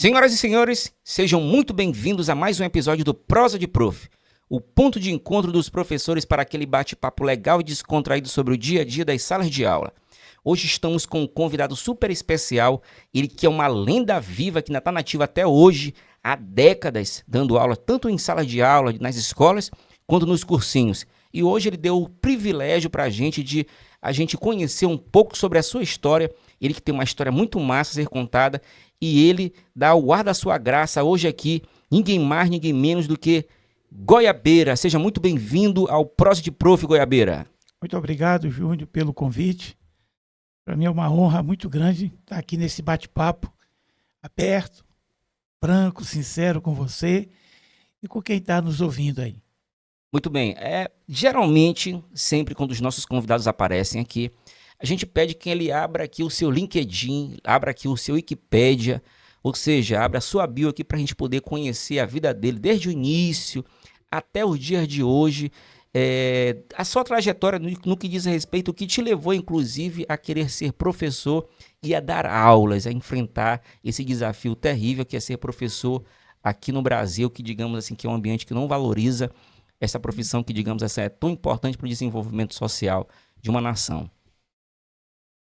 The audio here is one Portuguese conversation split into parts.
Senhoras e senhores, sejam muito bem-vindos a mais um episódio do Prosa de Prof, o ponto de encontro dos professores para aquele bate-papo legal e descontraído sobre o dia a dia das salas de aula. Hoje estamos com um convidado super especial, ele que é uma lenda viva que ainda está nativa até hoje, há décadas, dando aula tanto em sala de aula, nas escolas, quanto nos cursinhos. E hoje ele deu o privilégio para a gente conhecer um pouco sobre a sua história, ele que tem uma história muito massa a ser contada, e ele dá o ar da sua graça hoje aqui, ninguém mais, ninguém menos do que Goiabeira. Seja muito bem-vindo ao Prosa de Prof, Goiabeira. Muito obrigado, Júnior, pelo convite. Para mim é uma honra muito grande estar aqui nesse bate-papo aberto, franco, sincero com você e com quem está nos ouvindo aí. Muito bem. Geralmente, sempre quando os nossos convidados aparecem aqui, a gente pede que ele abra aqui o seu LinkedIn, abra aqui o seu Wikipédia, ou seja, abra a sua bio aqui para a gente poder conhecer a vida dele desde o início até os dias de hoje, a sua trajetória no que diz a respeito, o que te levou, inclusive, a querer ser professor e a dar aulas, a enfrentar esse desafio terrível que é ser professor aqui no Brasil, que digamos assim, que é um ambiente que não valoriza essa profissão que, digamos assim, é tão importante para o desenvolvimento social de uma nação.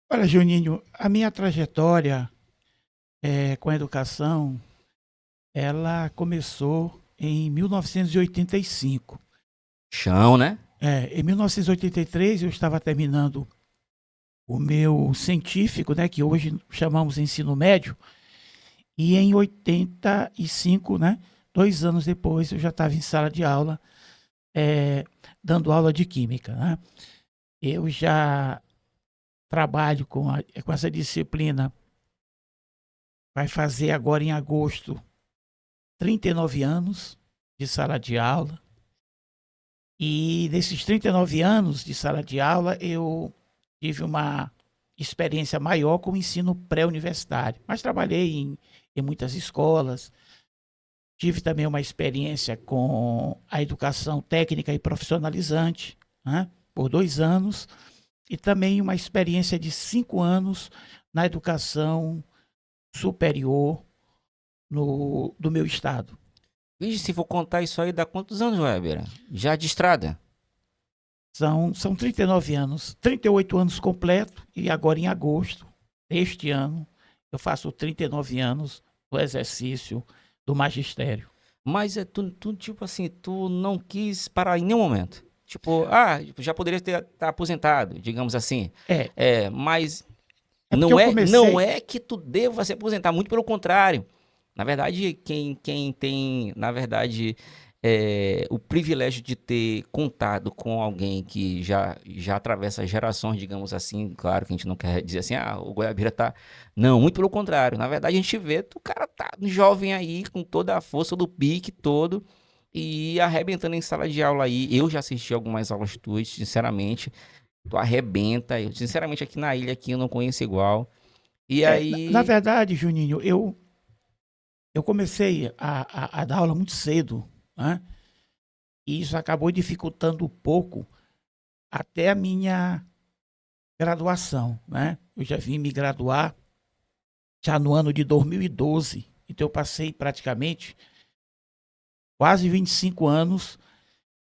Olha, Juninho, a minha trajetória com a educação, ela começou em 1985. Chão, né? Em 1983 eu estava terminando o meu científico, né, que hoje chamamos ensino médio, e em 85, né, 2 anos depois, eu já estava em sala de aula, dando aula de química, né? Eu já trabalho com essa disciplina, vai fazer agora em agosto 39 anos de sala de aula. E nesses 39 anos de sala de aula, eu tive uma experiência maior com o ensino pré-universitário. Mas trabalhei em muitas escolas, tive também uma experiência com a educação técnica e profissionalizante, né, por 2 anos, e também uma experiência de 5 anos na educação superior do meu estado. Vixe, se for contar isso aí, dá quantos anos, Weber? Já de estrada? São 39 anos, 38 anos completo, e agora em agosto deste ano eu faço 39 anos no exercício do magistério. Mas tipo assim, tu não quis parar em nenhum momento. Tipo, já poderia estar aposentado, digamos assim. É, Mas é porque eu não comecei. é que tu deva se aposentar, muito pelo contrário. Na verdade, quem tem, na verdade, o privilégio de ter contado com alguém que já atravessa gerações, digamos assim, claro que a gente não quer dizer assim, o Goiabeira tá. Não, muito pelo contrário. Na verdade, a gente vê que o cara tá jovem aí, com toda a força do pique todo, e arrebentando em sala de aula aí. Eu já assisti algumas aulas tuas, sinceramente. Tu arrebenta. Eu, sinceramente, aqui na ilha aqui eu não conheço igual. E Na aí. verdade, Juninho, eu comecei a dar aula muito cedo, né? E isso acabou dificultando um pouco até a minha graduação, né? Eu já vim me graduar já no ano de 2012, então eu passei praticamente quase 25 anos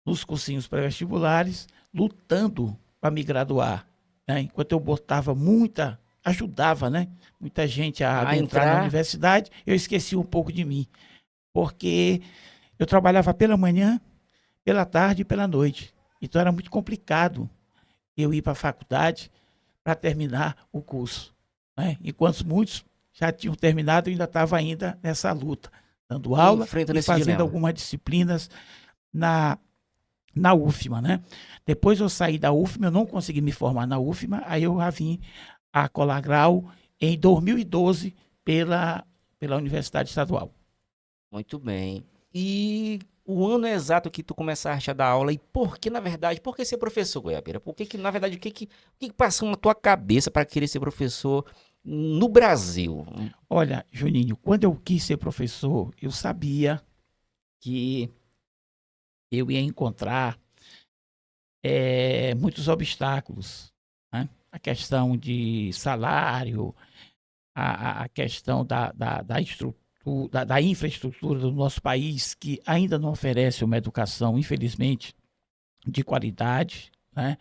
nos cursinhos pré-vestibulares, lutando para me graduar, né? Enquanto eu ajudava, né, muita gente a A adentrar na entrar. universidade, eu esqueci um pouco de mim, porque eu trabalhava pela manhã, pela tarde e pela noite. Então era muito complicado eu ir para a faculdade para terminar o curso, né? Enquanto muitos já tinham terminado, eu ainda estava ainda nessa luta, dando aula Enfrentando e esse fazendo dilema. algumas disciplinas na na UFMA, né? Depois eu saí da UFMA, eu não consegui me formar na UFMA, aí eu já vim a colar grau em 2012 pela Universidade Estadual. Muito bem. E o ano exato que tu começaste a dar aula e por que, na verdade, por que ser professor, Goiabeira? Por que, na verdade, o que passou na tua cabeça para querer ser professor no Brasil? Olha, Juninho, quando eu quis ser professor, eu sabia que eu ia encontrar muitos obstáculos, né? A questão de salário, a questão da da infraestrutura do nosso país, que ainda não oferece uma educação, infelizmente, de qualidade, né?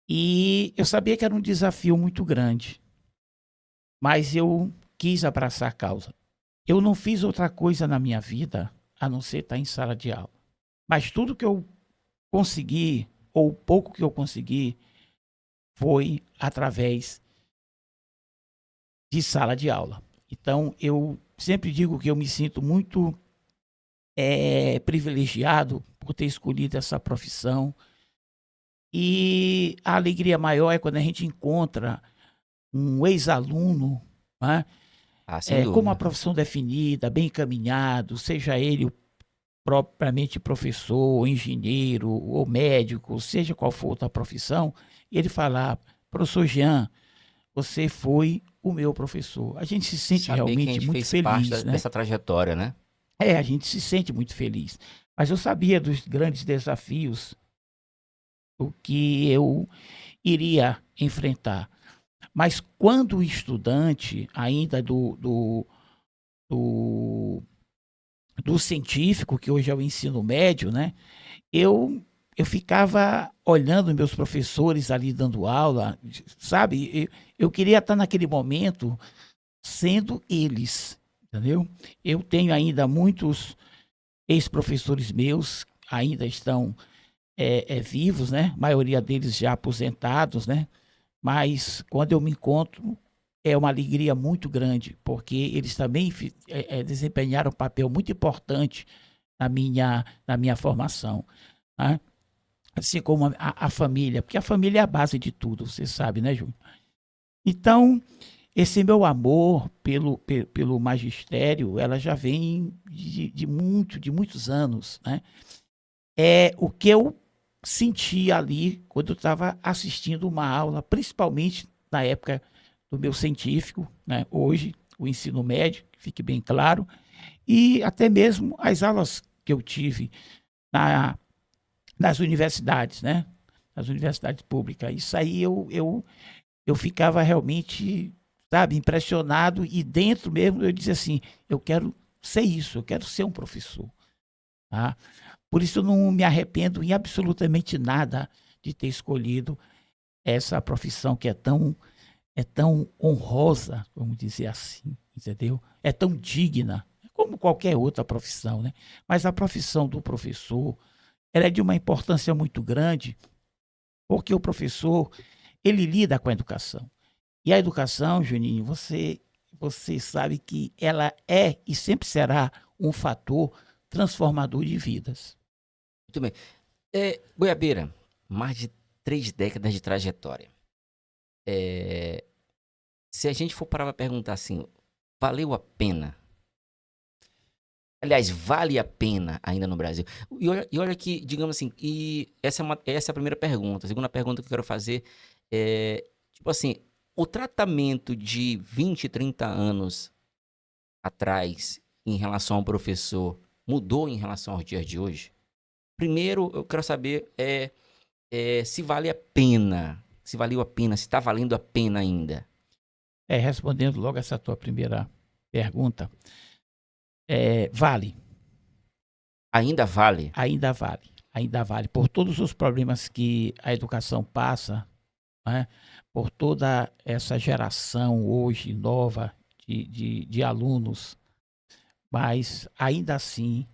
E eu sabia que era um desafio muito grande, mas eu quis abraçar a causa. Eu não fiz outra coisa na minha vida a não ser estar em sala de aula. Mas tudo que eu consegui, ou o pouco que eu consegui, foi através de sala de aula. Então, eu sempre digo que eu me sinto muito privilegiado por ter escolhido essa profissão. E a alegria maior é quando a gente encontra um ex-aluno, né, Sem com uma dúvida. profissão definida, bem encaminhado, seja ele o propriamente professor, engenheiro ou médico, seja qual for a profissão, e ele falar, professor Jean, você foi o meu professor. A gente se sente Saber que a realmente gente muito fez parte feliz, né? dessa trajetória, né? A gente se sente muito feliz. Mas eu sabia dos grandes desafios, o que eu iria enfrentar. Mas quando estudante, ainda do, do científico, que hoje é o ensino médio, né? Eu ficava olhando meus professores ali dando aula, sabe? Eu queria estar naquele momento sendo eles, entendeu? Eu tenho ainda muitos ex-professores meus, ainda estão vivos, né? A maioria deles já aposentados, né? Mas quando eu me encontro, é uma alegria muito grande, porque eles também desempenharam um papel muito importante na minha formação, né? Assim como a família, porque a família é a base de tudo, você sabe, né, Júnior? Então, esse meu amor pelo magistério, ela já vem de muitos anos, né? É o que eu senti ali quando eu estava assistindo uma aula, principalmente na época do meu científico, né? Hoje, o ensino médio, que fique bem claro, e até mesmo as aulas que eu tive na, nas universidades, né? Nas universidades públicas. Isso aí eu ficava realmente, sabe, impressionado e dentro mesmo eu dizia assim, eu quero ser isso, eu quero ser um professor. Tá? Por isso eu não me arrependo em absolutamente nada de ter escolhido essa profissão que é tão honrosa, vamos dizer assim, entendeu? É tão digna, como qualquer outra profissão, né? Mas a profissão do professor, ela é de uma importância muito grande, porque o professor, ele lida com a educação. E a educação, Juninho, você sabe que ela é e sempre será um fator transformador de vidas. Muito bem. Goiabeira, mais de 3 décadas de trajetória. Se a gente for parar pra perguntar assim, valeu a pena? Aliás, vale a pena ainda no Brasil? E olha que, digamos assim, e essa é a primeira pergunta. A segunda pergunta que eu quero fazer é, tipo assim, o tratamento de 20, 30 anos atrás em relação ao professor mudou em relação aos dias de hoje? Primeiro, eu quero saber se vale a pena, se valeu a pena, se está valendo a pena ainda. Respondendo logo essa tua primeira pergunta, vale, Ainda vale? ainda vale, ainda vale. Por todos os problemas que a educação passa, né, por toda essa geração hoje nova de alunos, mas ainda assim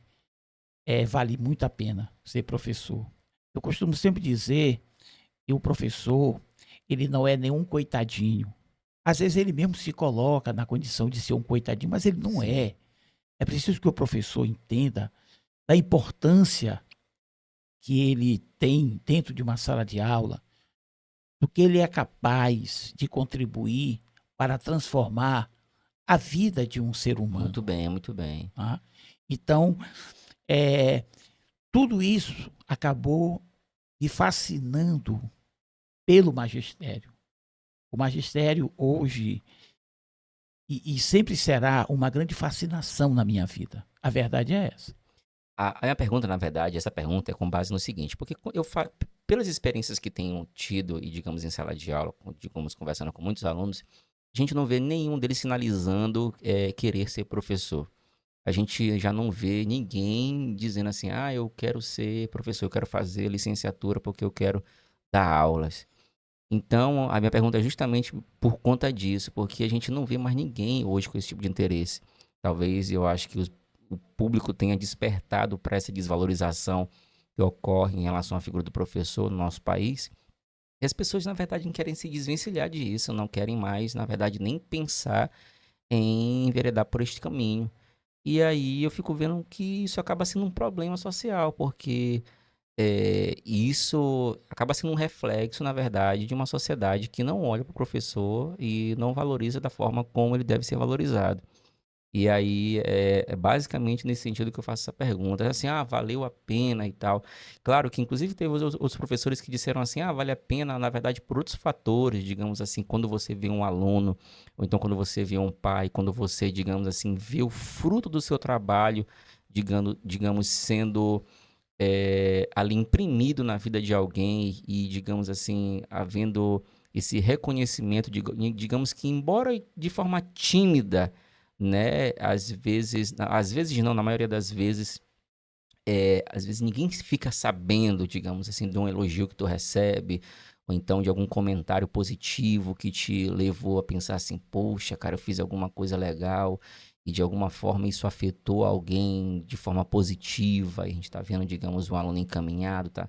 vale muito a pena ser professor. Eu costumo sempre dizer que o professor, ele não é nenhum coitadinho. Às vezes ele mesmo se coloca na condição de ser um coitadinho, mas ele não Sim. é. É preciso que o professor entenda da importância que ele tem dentro de uma sala de aula, do que ele é capaz de contribuir para transformar a vida de um ser Muito humano. bem, muito bem. Tá? Então, é, tudo isso acabou me fascinando pelo magistério. O magistério hoje e sempre será uma grande fascinação na minha vida. A verdade é essa. A minha pergunta, na verdade, essa pergunta é com base no seguinte, porque pelas experiências que tenho tido e, digamos, em sala de aula, digamos, conversando com muitos alunos, a gente não vê nenhum deles sinalizando querer ser professor. A gente já não vê ninguém dizendo assim, eu quero ser professor, eu quero fazer licenciatura porque eu quero dar aulas. Então, a minha pergunta é justamente por conta disso, porque a gente não vê mais ninguém hoje com esse tipo de interesse. Talvez eu acho que o público tenha despertado para essa desvalorização que ocorre em relação à figura do professor no nosso país. E as pessoas, na verdade, não querem se desvencilhar disso, não querem mais, na verdade, nem pensar em enveredar por este caminho. E aí eu fico vendo que isso acaba sendo um problema social, porque isso acaba sendo um reflexo, na verdade, de uma sociedade que não olha para o professor e não valoriza da forma como ele deve ser valorizado. E aí é basicamente nesse sentido que eu faço essa pergunta. Assim, valeu a pena e tal. Claro que inclusive teve outros professores que disseram assim, vale a pena, na verdade, por outros fatores, digamos assim, quando você vê um aluno, ou então quando você vê um pai, quando você, digamos assim, vê o fruto do seu trabalho, digamos sendo ali imprimido na vida de alguém e, digamos assim, havendo esse reconhecimento, digamos que, embora de forma tímida, né, às vezes não, na maioria das vezes, às vezes ninguém fica sabendo, digamos assim, de um elogio que tu recebe, ou então de algum comentário positivo que te levou a pensar assim, poxa, cara, eu fiz alguma coisa legal, e de alguma forma isso afetou alguém de forma positiva, e a gente tá vendo, digamos, um aluno encaminhado, tá?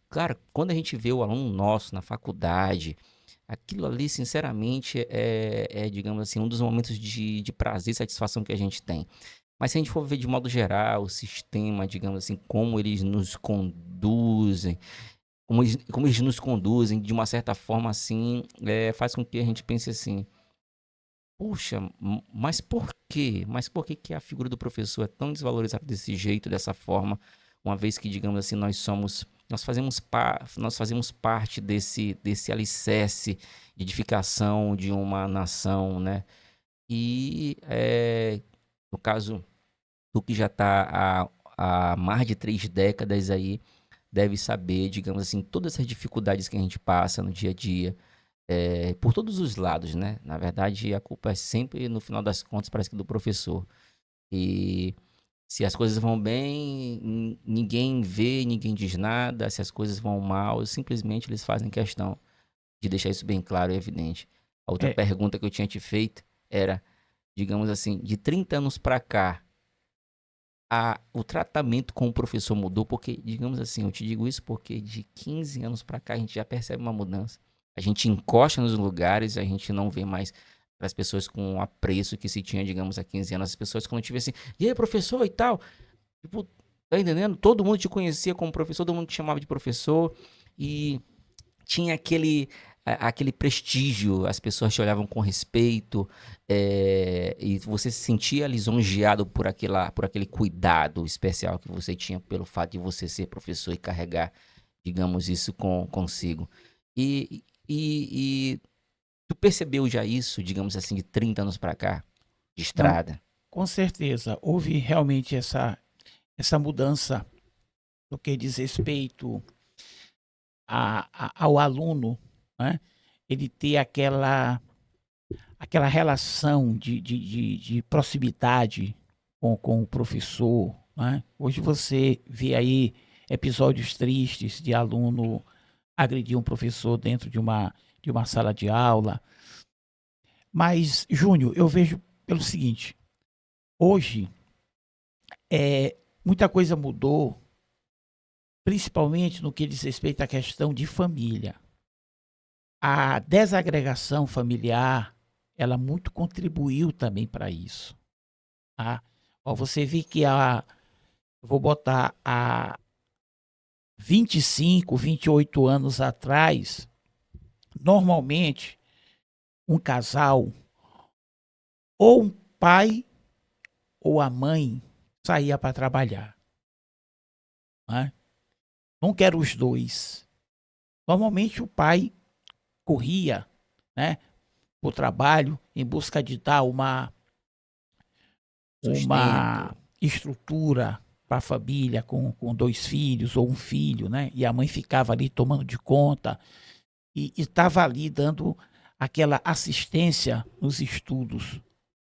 Cara, quando a gente vê o aluno nosso na faculdade, aquilo ali, sinceramente, digamos assim, um dos momentos de prazer e satisfação que a gente tem. Mas se a gente for ver de modo geral, o sistema, digamos assim, como eles nos conduzem, como eles nos conduzem, de uma certa forma, assim, faz com que a gente pense assim, puxa, mas por quê? Mas por que que a figura do professor é tão desvalorizada desse jeito, dessa forma, uma vez que, digamos assim, nós fazemos parte desse alicerce de edificação de uma nação, né? E, no caso, tu que já está há mais de 3 décadas aí, deve saber, digamos assim, todas essas dificuldades que a gente passa no dia a dia, por todos os lados, né? Na verdade, a culpa é sempre, no final das contas, parece que do professor. E se as coisas vão bem, ninguém vê, ninguém diz nada. Se as coisas vão mal, simplesmente eles fazem questão de deixar isso bem claro e evidente. A outra É, pergunta que eu tinha te feito era, digamos assim, de 30 anos para cá, o tratamento com o professor mudou, porque, digamos assim, eu te digo isso porque de 15 anos para cá a gente já percebe uma mudança. A gente encosta nos lugares, a gente não vê mais as pessoas com o apreço que se tinha, digamos, há 15 anos. As pessoas quando te vê assim, e aí, professor e tal, tipo, tá entendendo? Todo mundo te conhecia como professor, todo mundo te chamava de professor e tinha aquele prestígio, as pessoas te olhavam com respeito, e você se sentia lisonjeado por aquele cuidado especial que você tinha pelo fato de você ser professor e carregar, digamos, isso consigo. E tu percebeu já isso, digamos assim, de 30 anos para cá, de não, estrada? com certeza, houve realmente essa mudança no que diz respeito ao aluno, né? Ele ter aquela relação de proximidade com o professor, né? Hoje você vê aí episódios tristes de aluno agredir um professor dentro de uma sala de aula. Mas, Júnior, eu vejo pelo seguinte, hoje muita coisa mudou, principalmente no que diz respeito à questão de família. A desagregação familiar, ela muito contribuiu também para isso. Tá? Ó, você vê que eu vou botar há 25, 28 anos atrás, normalmente um casal, ou um pai ou a mãe saía para trabalhar. Né? Não quero os dois. Normalmente o pai corria, né, para o trabalho em busca de dar uma Sustento. estrutura para a família com dois filhos ou um filho, né? E a mãe ficava ali tomando de conta e estava ali dando aquela assistência nos estudos,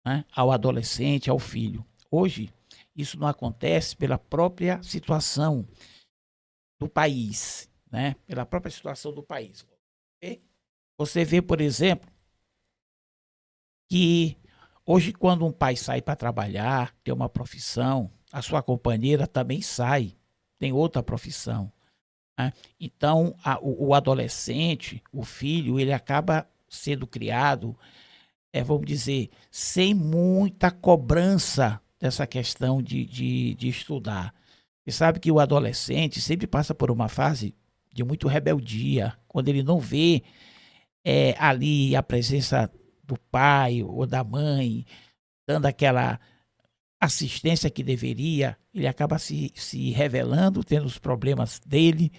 né, ao adolescente, ao filho. Hoje, isso não acontece pela própria situação do país, né? Pela própria situação do país. Você vê, por exemplo, que hoje, quando um pai sai para trabalhar, tem uma profissão, a sua companheira também sai, tem outra profissão, né? Então, o adolescente, o filho, ele acaba sendo criado, vamos dizer, sem muita cobrança dessa questão de estudar. Você sabe que o adolescente sempre passa por uma fase de muito rebeldia, quando ele não vê ali a presença do pai ou da mãe, dando aquela assistência que deveria, ele acaba se revelando, tendo os problemas dele,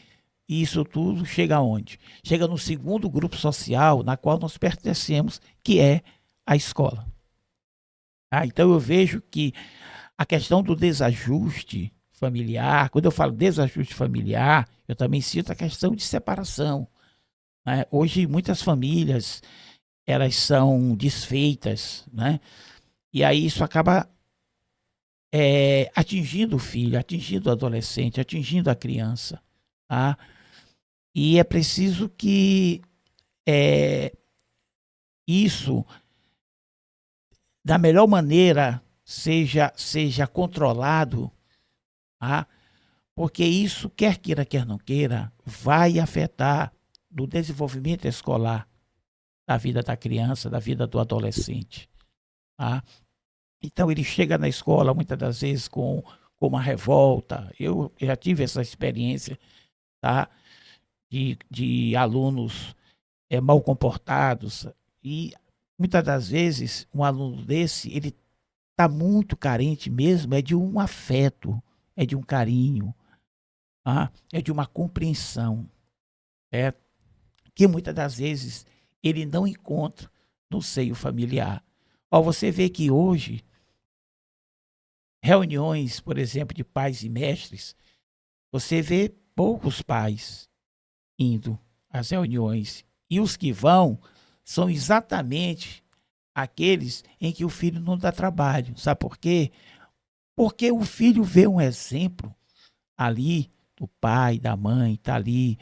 e isso tudo chega aonde? Chega no segundo grupo social na qual nós pertencemos, que é a escola. Então eu vejo que a questão do desajuste familiar, quando eu falo desajuste familiar, eu também cito a questão de separação, né? Hoje muitas famílias, elas são desfeitas, né? E aí isso acaba atingindo o filho, atingindo o adolescente, atingindo a criança, tá? E é preciso que isso, da melhor maneira, seja controlado, tá? Porque isso, quer queira, quer não queira, vai afetar no desenvolvimento escolar da vida da criança, da vida do adolescente, tá? Então ele chega na escola muitas das vezes com uma revolta. Eu já tive essa experiência, tá? De alunos mal comportados, e muitas das vezes um aluno desse, ele está muito carente mesmo, de um afeto, de um carinho, tá? De uma compreensão, que muitas das vezes ele não encontra no seio familiar. Você vê que hoje, reuniões, por exemplo, de pais e mestres, você vê poucos pais indo às reuniões. E os que vão são exatamente aqueles em que o filho não dá trabalho. Sabe por quê? Porque o filho vê um exemplo ali do pai, da mãe, está ali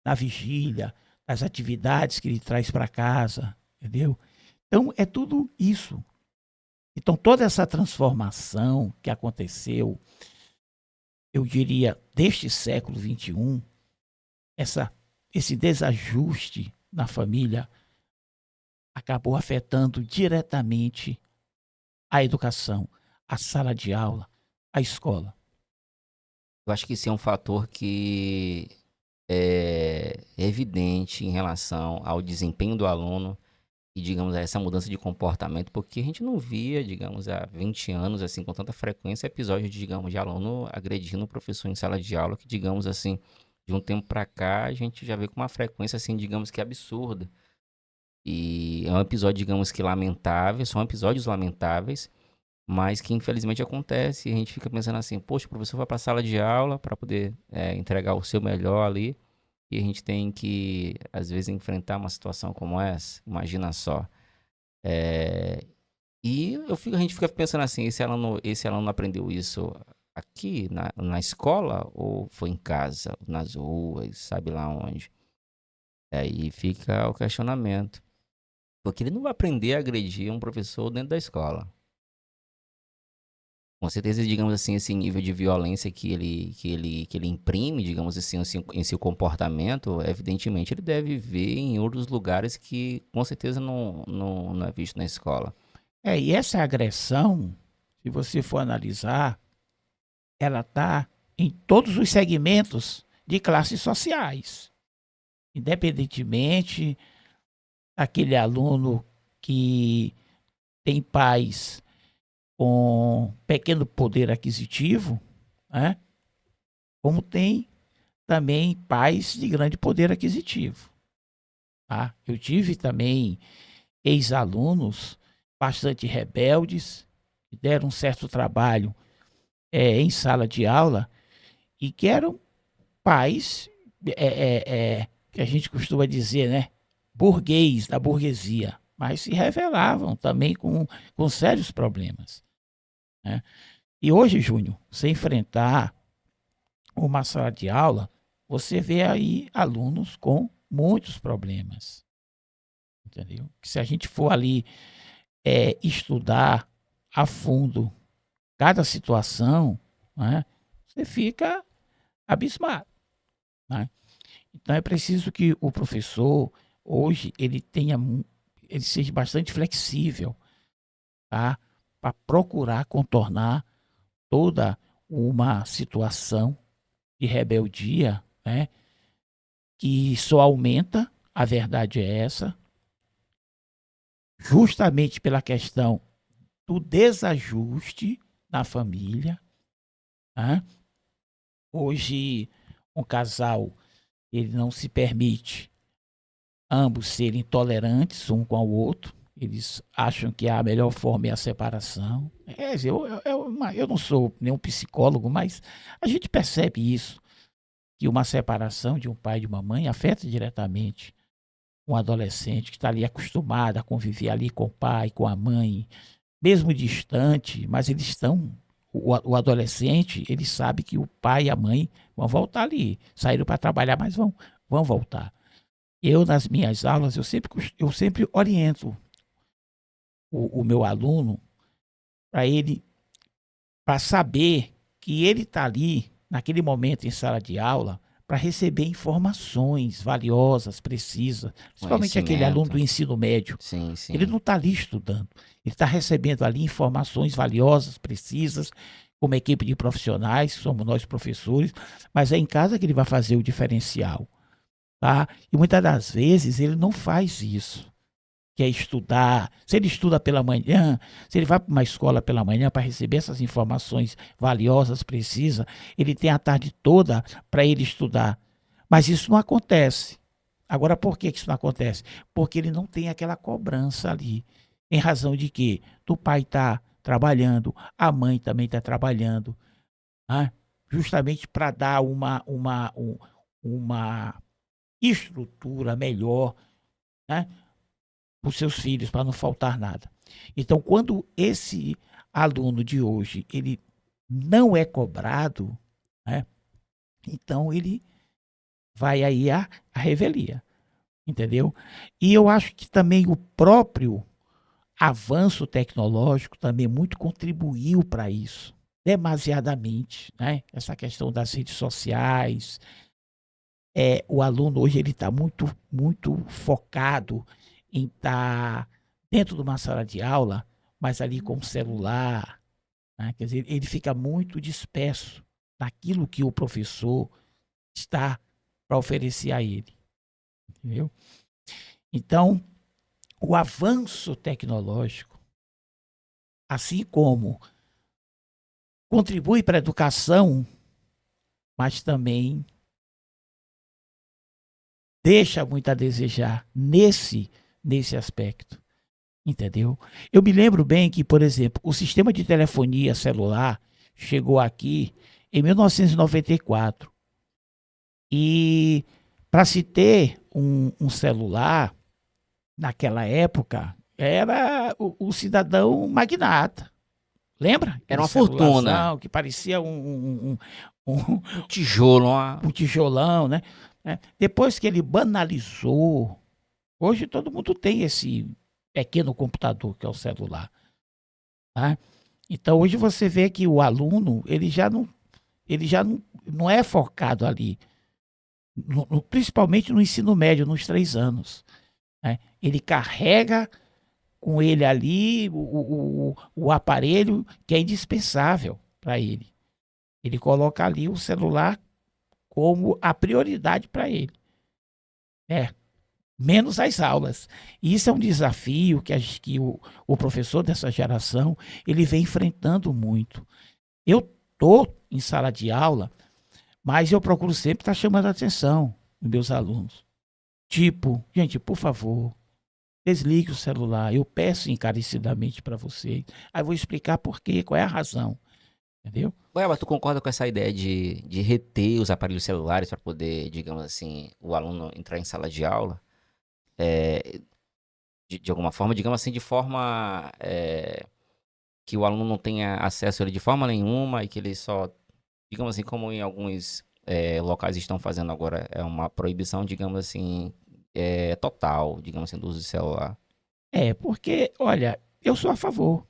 na vigília, nas atividades que ele traz para casa, entendeu? Então, é tudo isso. Então, toda essa transformação que aconteceu, eu diria, deste século XXI, esse desajuste na família acabou afetando diretamente a educação, a sala de aula, a escola. Eu acho que isso é um fator que é evidente em relação ao desempenho do aluno e, digamos, a essa mudança de comportamento, porque a gente não via, digamos, há 20 anos, assim, com tanta frequência, episódios, digamos, de aluno agredindo o professor em sala de aula, que, digamos assim, de um tempo para cá, a gente já vê com uma frequência, assim, digamos que absurda. E é um episódio, digamos que lamentável, são episódios lamentáveis, mas que infelizmente acontece, e a gente fica pensando assim, poxa, o professor vai para a sala de aula para poder entregar o seu melhor ali, e a gente tem que, às vezes, enfrentar uma situação como essa, imagina só. E a gente fica pensando assim, esse aluno aprendeu isso aqui na escola ou foi em casa, nas ruas, sabe lá onde? Aí fica o questionamento. Porque ele não vai aprender a agredir um professor dentro da escola. Com certeza, digamos assim, esse nível de violência que ele imprime, digamos assim, em seu comportamento, evidentemente ele deve ver em outros lugares que com certeza não é visto na escola. E essa agressão, se você for analisar, ela está em todos os segmentos de classes sociais. Independentemente daquele aluno que tem pais com pequeno poder aquisitivo, né? Como tem também pais de grande poder aquisitivo. Tá? Eu tive também ex-alunos bastante rebeldes, que deram um certo trabalho em sala de aula e que eram pais, que a gente costuma dizer, né? burguês, da burguesia, mas se revelavam também com sérios problemas, né? E hoje, Júnior, você enfrentar uma sala de aula, você vê aí alunos com muitos problemas, entendeu? Que se a gente for ali estudar a fundo cada situação, né, você fica abismado, né? Então é preciso que o professor hoje ele seja bastante flexível, tá? Para procurar contornar toda uma situação de rebeldia, né? Que só aumenta, a verdade é essa, justamente pela questão do desajuste na família, né? Hoje, um casal, ele não se permite ambos serem tolerantes um com o outro. Eles acham que a melhor forma é a separação. Eu não sou nenhum psicólogo, mas a gente percebe isso, que uma separação de um pai e de uma mãe afeta diretamente um adolescente que está ali acostumado a conviver ali com o pai, com a mãe, mesmo distante, mas eles estão. O adolescente, ele sabe que o pai e a mãe vão voltar ali. Saíram para trabalhar, mas vão voltar. Eu, nas minhas aulas, eu sempre oriento o meu aluno para saber que ele está ali, naquele momento em sala de aula, para receber informações valiosas, precisas, principalmente aquele aluno do ensino médio. Sim, sim. Ele não está ali estudando, ele está recebendo ali informações valiosas, precisas, como equipe de profissionais, somos nós professores, mas é em casa que ele vai fazer o diferencial, tá? E muitas das vezes ele não faz isso, que é estudar. Se ele estuda pela manhã, se ele vai para uma escola pela manhã para receber essas informações valiosas, precisas, ele tem a tarde toda para ele estudar. Mas isso não acontece. Agora, por que isso não acontece? Porque ele não tem aquela cobrança ali. Em razão de que o pai está trabalhando, a mãe também está trabalhando, né? Justamente para dar uma estrutura melhor, né, para os seus filhos, para não faltar nada. Então, quando esse aluno de hoje ele não é cobrado, né, então ele vai aí à revelia, entendeu? E eu acho que também o próprio avanço tecnológico também muito contribuiu para isso, demasiadamente, né? Essa questão das redes sociais, o aluno hoje ele está muito focado em estar dentro de uma sala de aula, mas ali com o celular, né? Quer dizer, ele fica muito disperso naquilo que o professor está para oferecer a ele, entendeu? Então, o avanço tecnológico, assim como contribui para a educação, mas também deixa muito a desejar nesse aspecto, entendeu? Eu me lembro bem que, por exemplo, o sistema de telefonia celular chegou aqui em 1994 e para se ter um celular naquela época era o cidadão magnata. Lembra? Era uma fortuna. Que parecia um tijolo, um tijolão, né? Depois que ele banalizou, hoje todo mundo tem esse pequeno computador que é o celular, tá? Então hoje você vê que o aluno ele já não é focado ali, principalmente no ensino médio, nos 3 anos, né? Ele carrega com ele ali o aparelho que é indispensável para ele. Ele coloca ali o celular como a prioridade para ele, menos as aulas. E isso é um desafio que o professor dessa geração ele vem enfrentando muito. Eu estou em sala de aula, mas eu procuro sempre estar chamando a atenção dos meus alunos. Tipo, gente, por favor, desligue o celular. Eu peço encarecidamente para vocês. Aí eu vou explicar por quê, qual é a razão. Entendeu? Goiaba, tu concorda com essa ideia de reter os aparelhos celulares para poder, digamos assim, o aluno entrar em sala de aula? de alguma forma, digamos assim, de forma que o aluno não tenha acesso a ele de forma nenhuma e que ele só, digamos assim, como em alguns locais estão fazendo agora, é uma proibição, digamos assim, total, digamos assim, do uso de celular. Porque, olha, eu sou a favor,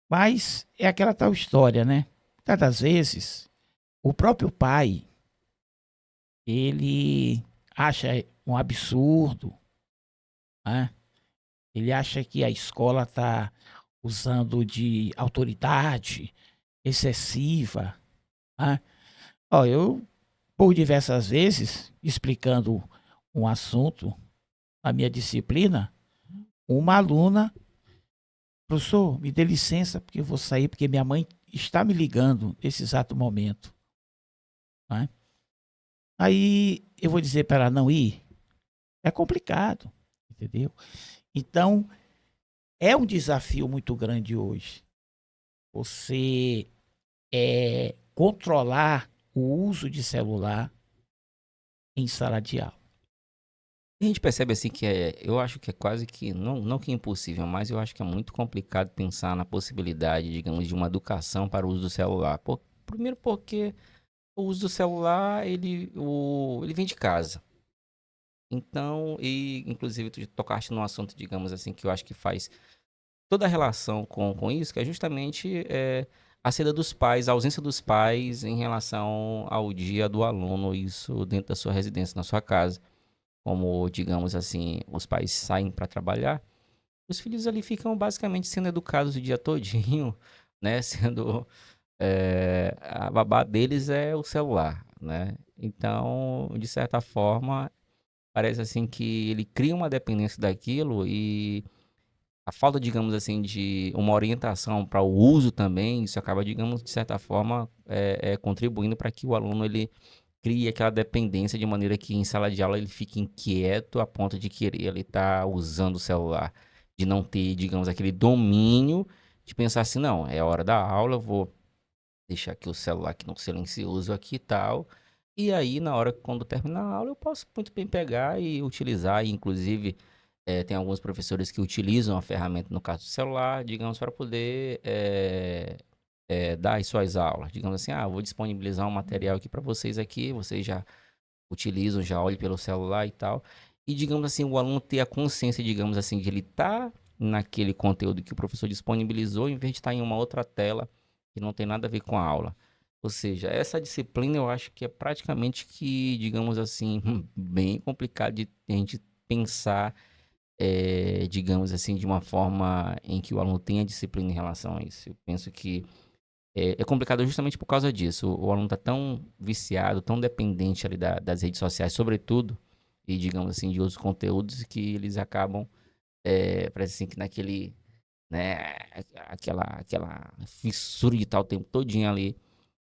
mas é aquela tal história, né? Muitas das vezes, o próprio pai, ele acha um absurdo, né? Ele acha que a escola está usando de autoridade excessiva, né? Ó, eu, por diversas vezes, explicando um assunto na minha disciplina, uma aluna, professor, me dê licença porque eu vou sair, porque minha mãe está me ligando nesse exato momento, né? Aí eu vou dizer para ela não ir, é complicado, entendeu? Então, é um desafio muito grande hoje. Você controlar o uso de celular em sala de aula. E a gente percebe assim que eu acho que é quase que, não que impossível, mas eu acho que é muito complicado pensar na possibilidade, digamos, de uma educação para o uso do celular. Primeiro porque o uso do celular, ele vem de casa. Então, e inclusive tu tocaste num assunto, digamos assim, que eu acho que faz toda a relação com isso, que é justamente a saída dos pais, a ausência dos pais em relação ao dia do aluno, isso dentro da sua residência, na sua casa. Como, digamos assim, os pais saem para trabalhar, os filhos ali ficam basicamente sendo educados o dia todinho, né? Sendo a babá deles é o celular, né? Então, de certa forma, parece assim que ele cria uma dependência daquilo e a falta, digamos assim, de uma orientação para o uso também, isso acaba, digamos, de certa forma, contribuindo para que o aluno ele crie aquela dependência de maneira que em sala de aula ele fique inquieto a ponto de querer ele estar usando o celular, de não ter, digamos, aquele domínio de pensar assim, não, é hora da aula, eu vou deixar aqui o celular aqui no silencioso aqui e tal. E aí, na hora quando terminar a aula, eu posso muito bem pegar e utilizar. E, inclusive, tem alguns professores que utilizam a ferramenta, no caso do celular, digamos, para poder dar as suas aulas. Digamos assim, vou disponibilizar um material aqui para vocês já utilizam, já olham pelo celular e tal. E, digamos assim, o aluno ter a consciência, digamos assim, de ele estar naquele conteúdo que o professor disponibilizou, em vez de estar em uma outra tela que não tem nada a ver com a aula. Ou seja, essa disciplina eu acho que é praticamente que, digamos assim, bem complicado de a gente pensar, digamos assim, de uma forma em que o aluno tenha disciplina em relação a isso. Eu penso que é complicado justamente por causa disso. O aluno está tão viciado, tão dependente ali das redes sociais, sobretudo, e digamos assim, de outros conteúdos, que eles acabam, parece assim que naquele, né, aquela fissura de estar o tempo todinho ali,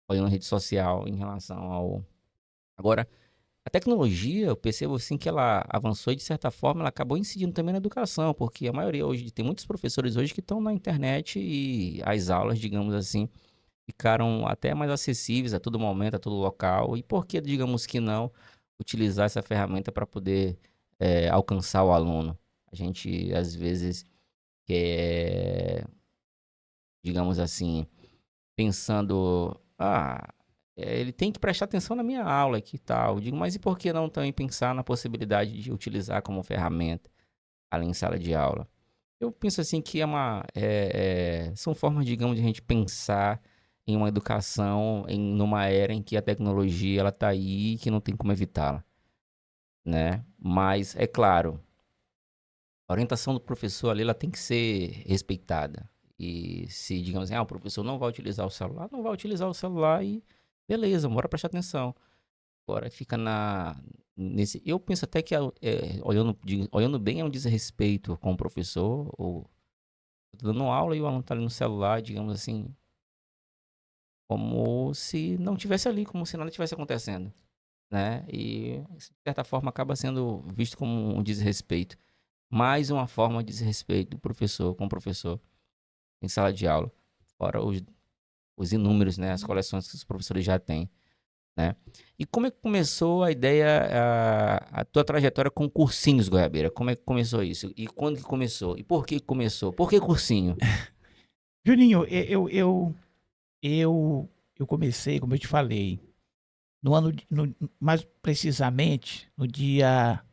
olhando a rede social em relação ao... Agora, a tecnologia, eu percebo assim que ela avançou e de certa forma ela acabou incidindo também na educação, porque a maioria hoje, tem muitos professores hoje que estão na internet e as aulas, digamos assim, ficaram até mais acessíveis a todo momento, a todo local. E por que, digamos que não, utilizar essa ferramenta para poder alcançar o aluno? A gente, às vezes, quer, digamos assim, pensando, ele tem que prestar atenção na minha aula aqui e tal. Eu digo, mas e por que não também pensar na possibilidade de utilizar como ferramenta, além em sala de aula? Eu penso assim que são formas, digamos, de a gente pensar em uma educação numa era em que a tecnologia ela tá aí e que não tem como evitá-la, né? Mas é claro, a orientação do professor ali ela tem que ser respeitada. E se, digamos assim, o professor não vai utilizar o celular, não vai utilizar o celular e beleza, bora prestar atenção. Agora fica nesse. Eu penso até que olhando bem é um desrespeito com o professor, ou tô dando aula e o aluno tá ali no celular, digamos assim, como se não tivesse ali, como se nada tivesse acontecendo, né? E de certa forma acaba sendo visto como um desrespeito. Mais uma forma de desrespeito do professor com o professor em sala de aula, fora os inúmeros, né, as coleções que os professores já têm, né? E como é que começou a ideia, a tua trajetória com cursinhos, Goiabeira? Como é que começou isso? E quando que começou? E por que começou? Por que cursinho? Juninho, eu comecei, como eu te falei, no ano, mais precisamente, no dia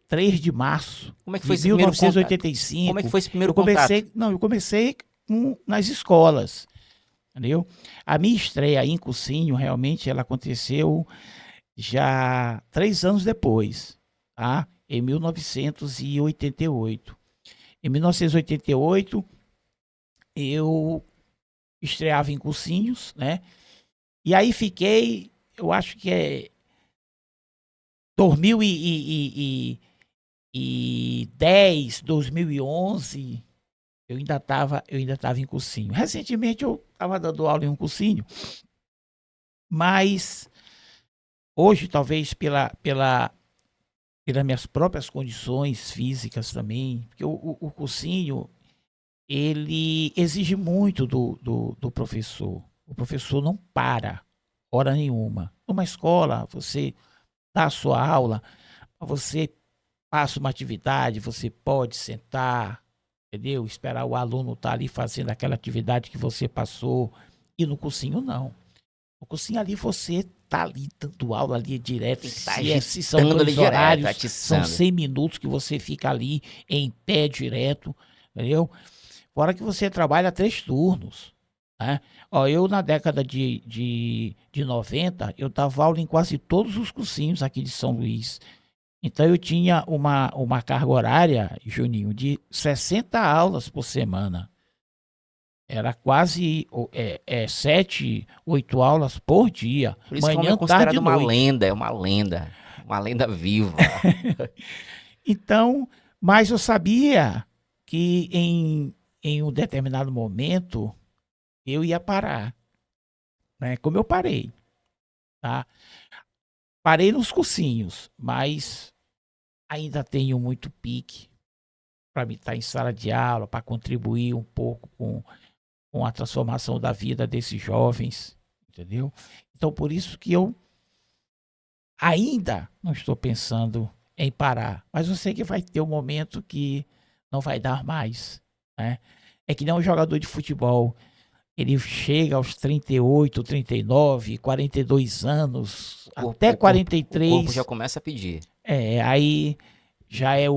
3 de março Como é que foi de esse primeiro contato? Como é que 1985, foi esse primeiro eu contato? comecei, não, eu comecei nas escolas, entendeu? A minha estreia em cursinho, realmente, ela aconteceu já 3 anos depois, tá? Em 1988. Em 1988, eu estreava em cursinhos, né? E aí fiquei, eu acho que é 2010, 2011, eu ainda tava em cursinho. Recentemente eu estava dando aula em um cursinho, mas hoje talvez pelas minhas próprias condições físicas também, porque o cursinho ele exige muito do professor. O professor não para hora nenhuma. Numa escola, você dá a sua aula, você passa uma atividade, você pode sentar, entendeu? Esperar o aluno estar ali fazendo aquela atividade que você passou. E no cursinho, não. No cursinho ali, você tá ali dando aula ali direto. Tem que estar Se são agitando ali dois direto, horários, são atiçando. 100 minutos que você fica ali em pé direto, entendeu? Fora que você trabalha 3 turnos, né? Ó, eu na década de 90, eu dava aula em quase todos os cursinhos aqui de São Luís. Então eu tinha uma carga horária, Juninho, de 60 aulas por semana. Era quase 7, 8 aulas por dia, Por isso que o homem é manhã, tarde considerado e noite. uma lenda viva. Então, mas eu sabia que em um determinado momento eu ia parar, né? Como eu parei, tá? Parei nos cursinhos, mas ainda tenho muito pique para me estar em sala de aula, para contribuir um pouco com a transformação da vida desses jovens, entendeu? Então, por isso que eu ainda não estou pensando em parar, mas eu sei que vai ter um momento que não vai dar mais, né? É que nem um jogador de futebol, ele chega aos 38, 39, 42 anos, até O corpo já 43, começa a pedir. aí já é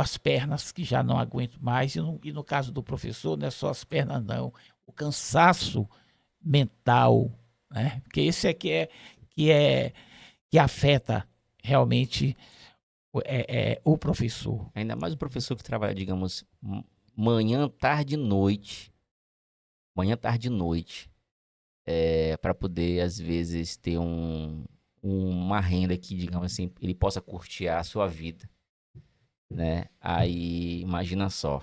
as pernas que já não aguentam mais, e no caso do professor, não é só as pernas não, o cansaço mental, né? Porque esse é que é que afeta realmente o professor. Ainda mais o professor que trabalha, digamos, manhã, tarde e noite. Manhã, tarde e noite. Para poder, às vezes, ter uma renda que, digamos assim, ele possa custear a sua vida, né? Aí, imagina só.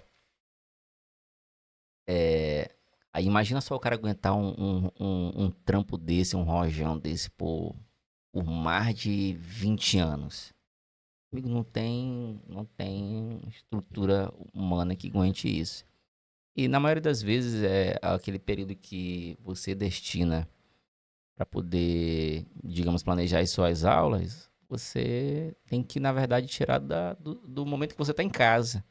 É, aí, imagina só o cara aguentar um trampo desse, um rojão desse por mais de 20 anos. Amigo, não tem estrutura humana que aguente isso. E na maioria das vezes é aquele período que você destina para poder, digamos, planejar as suas aulas, você tem que, na verdade, tirar do momento que você está em casa.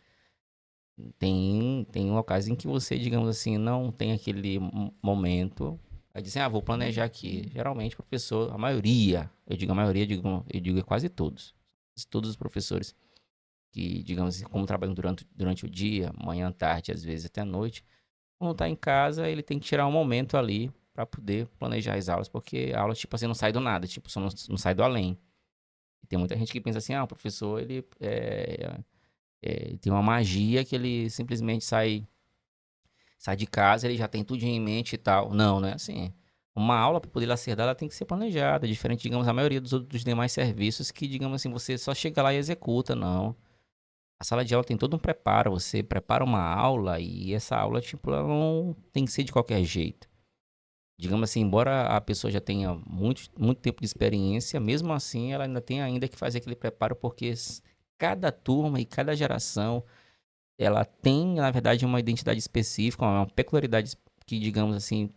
Tem locais em que você, digamos assim, não tem aquele momento. Aí dizem, vou planejar aqui. Geralmente, professor, a maioria, eu digo a maioria, eu digo é quase todos. Todos os professores que, digamos assim, como trabalham durante o dia, manhã, tarde, às vezes até a noite, quando tá em casa, ele tem que tirar um momento ali para poder planejar as aulas, porque a aula, tipo assim, não sai do nada, tipo, só não sai do além. E tem muita gente que pensa assim, o professor, ele tem uma magia que ele simplesmente sai de casa, ele já tem tudo em mente e tal. Não, não é assim. Uma aula, para poder ela ser dada, ela tem que ser planejada, diferente, digamos, a maioria dos demais serviços que, digamos assim, você só chega lá e executa, não. A sala de aula tem todo um preparo, você prepara uma aula e essa aula, tipo, ela não tem que ser de qualquer jeito. Digamos assim, embora a pessoa já tenha muito, muito tempo de experiência, mesmo assim ela ainda tem ainda que fazer aquele preparo, porque cada turma e cada geração, ela tem, na verdade, uma identidade específica, uma peculiaridade que, digamos assim,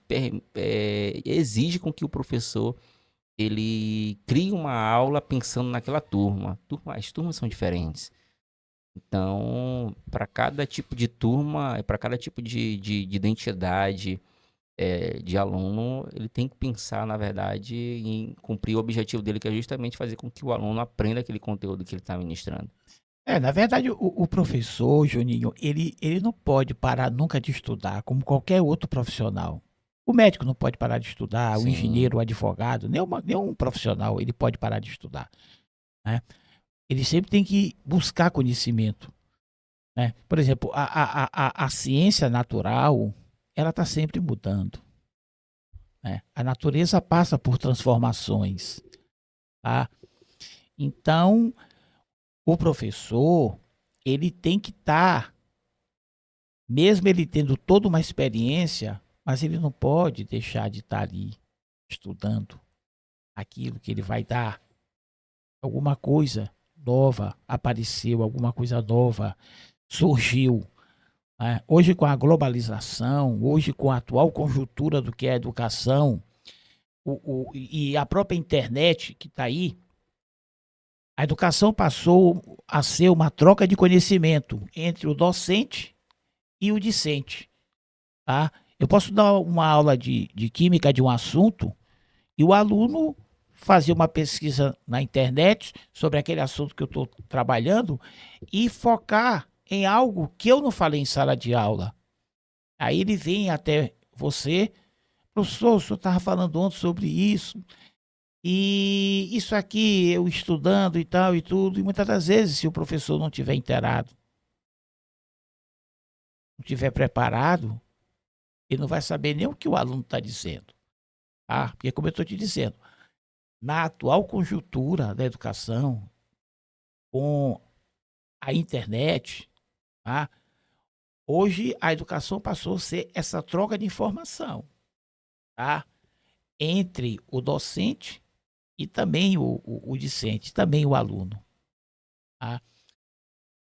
exige com que o professor ele cria uma aula pensando naquela turma. As turmas são diferentes. Então, para cada tipo de turma, para cada tipo de identidade de aluno, ele tem que pensar, na verdade, em cumprir o objetivo dele, que é justamente fazer com que o aluno aprenda aquele conteúdo que ele está ministrando. Na verdade, o professor, Juninho, ele não pode parar nunca de estudar, como qualquer outro profissional. O médico não pode parar de estudar, o Sim, engenheiro, o advogado, nenhum profissional ele pode parar de estudar, né? Ele sempre tem que buscar conhecimento, né? Por exemplo, a ciência natural, ela está sempre mudando, né? A natureza passa por transformações, tá? Então, o professor, ele tem que estar, mesmo ele tendo toda uma experiência, mas ele não pode deixar de estar ali estudando aquilo que ele vai dar. Alguma coisa nova apareceu, alguma coisa nova surgiu, né? Hoje, com a globalização, hoje, com a atual conjuntura do que é a educação, e a própria internet que está aí, a educação passou a ser uma troca de conhecimento entre o docente e o discente. Tá? Eu posso dar uma aula de química de um assunto e o aluno fazer uma pesquisa na internet sobre aquele assunto que eu estou trabalhando e focar em algo que eu não falei em sala de aula. Aí ele vem até você, professor, o senhor estava falando ontem sobre isso, e isso aqui eu estudando e tal e tudo, e muitas das vezes, se o professor não tiver inteirado, não tiver preparado, ele não vai saber nem o que o aluno está dizendo. Tá? Porque, como eu estou te dizendo, na atual conjuntura da educação, com a internet, tá? Hoje a educação passou a ser essa troca de informação, tá? Entre o docente e também o discente, também o aluno. Tá?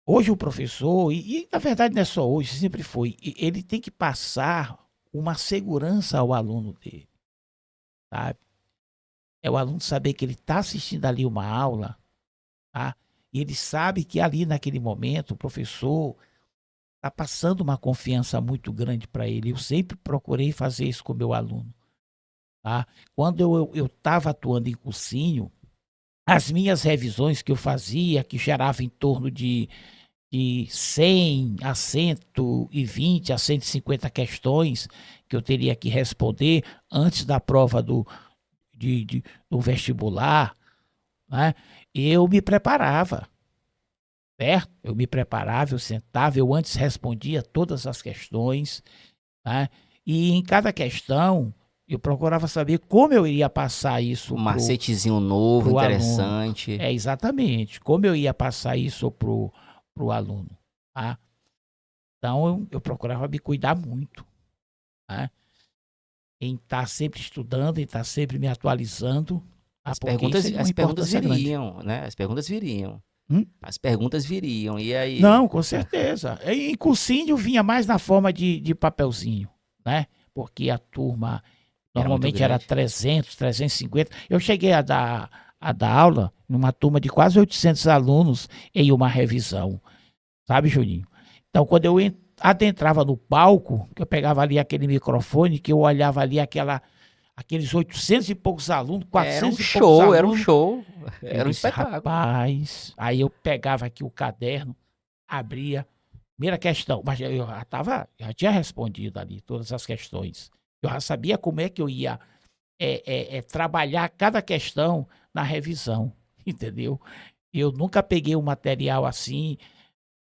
Hoje o professor, e na verdade não é só hoje, sempre foi, ele tem que passar uma segurança ao aluno dele, sabe? É o aluno saber que ele está assistindo ali uma aula, tá? E ele sabe que ali naquele momento o professor está passando uma confiança muito grande para ele. Eu sempre procurei fazer isso com o meu aluno. Tá? Quando eu estava atuando em cursinho, as minhas revisões que eu fazia, que gerava em torno de 100 a 120 a 150 questões que eu teria que responder antes da prova do vestibular, né? Eu me preparava, certo? Eu me preparava, eu sentava, eu antes respondia todas as questões, né? E em cada questão eu procurava saber como eu iria passar isso um macetezinho novo, pro aluno. interessante. É exatamente como eu ia passar isso pro aluno, tá? Então eu procurava me cuidar muito, né? Em estar sempre estudando, em estar sempre me atualizando, tá? Porque isso é de uma As perguntas importância grande. viriam, né? As perguntas viriam. Hum? As perguntas viriam. E aí? Não, com certeza. Em cursinho vinha mais na forma de papelzinho, né? Porque a turma Era muito normalmente era grande. 300, 350. Eu cheguei a dar aula numa turma de quase 800 alunos em uma revisão, sabe, Juninho? Então, quando eu adentrava no palco, que eu pegava ali aquele microfone, que eu olhava ali aqueles 800 e poucos alunos, Era um 400 e poucos show, era um alunos, show. eu Era um disse, espetáculo. rapaz, aí eu pegava aqui o caderno, abria, primeira questão, mas eu já tinha respondido ali todas as questões. Eu já sabia como é que eu ia trabalhar cada questão na revisão, entendeu? Eu nunca peguei um material assim,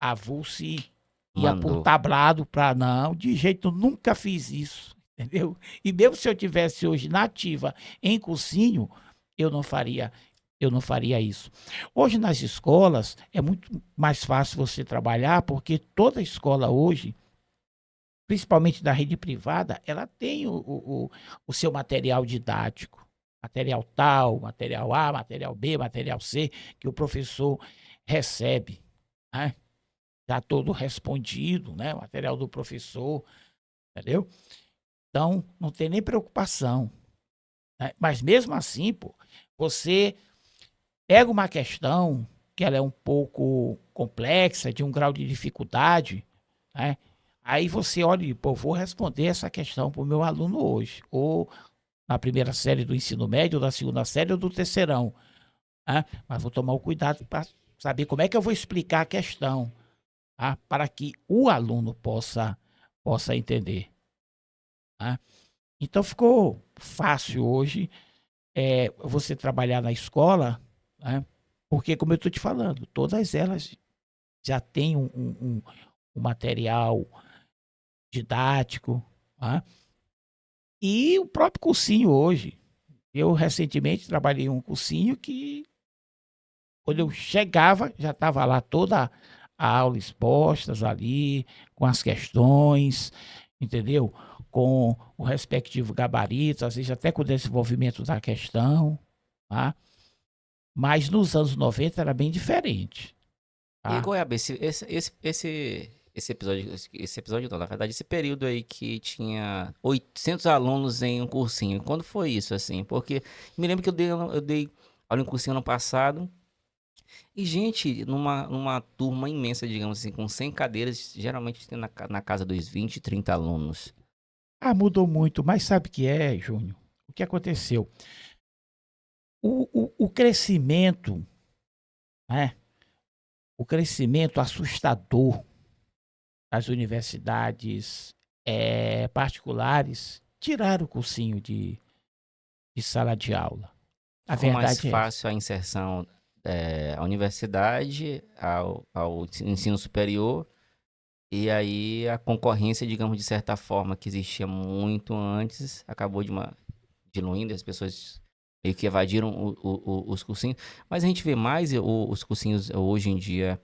avulso e ia por Mandou. tablado para não, de jeito nunca fiz isso, entendeu? E mesmo se eu tivesse hoje na ativa em cursinho, eu não faria eu não faria isso. Hoje nas escolas é muito mais fácil você trabalhar porque toda escola hoje, principalmente da rede privada, ela tem o seu material didático. Material tal, material A, material B, material C, que o professor recebe, né? Já todo respondido, né? O material do professor, entendeu? Então, não tem nem preocupação. né? Mas mesmo assim, pô, você pega uma questão que ela é um pouco complexa, de um grau de dificuldade, né? Aí você olha e, pô, vou responder essa questão para o meu aluno hoje, ou na primeira série do ensino médio, ou da segunda série, ou do terceirão, né? Mas vou tomar o cuidado para saber como é que eu vou explicar a questão, tá? Para que o aluno possa entender, tá? Então ficou fácil hoje você trabalhar na escola, né? Porque, como eu estou te falando, todas elas já têm um material didático, tá? E o próprio cursinho hoje. Eu recentemente trabalhei em um cursinho que, quando eu chegava, já estava lá toda a aula expostas ali, com as questões, entendeu? Com o respectivo gabarito, às vezes até com o desenvolvimento da questão, tá? Mas nos anos 90 era bem diferente, E tá? Goiaba, esse episódio não, na verdade, esse período aí que tinha 800 alunos em um cursinho, quando foi isso, assim? Porque me lembro que eu dei aula em cursinho ano passado, e gente, numa turma imensa, digamos assim, com 100 cadeiras, geralmente tem na casa dos 20, 30 alunos. Ah, mudou muito, mas sabe o que é, Júnior? O que aconteceu? O crescimento, né? O crescimento assustador das universidades particulares tiraram o cursinho de sala de aula. A Ficou mais verdade é essa. fácil a inserção à universidade, ao ensino superior, e aí a concorrência, digamos, de certa forma, que existia muito antes, acabou diluindo, as pessoas meio que evadiram os cursinhos. Mas a gente vê mais os cursinhos hoje em dia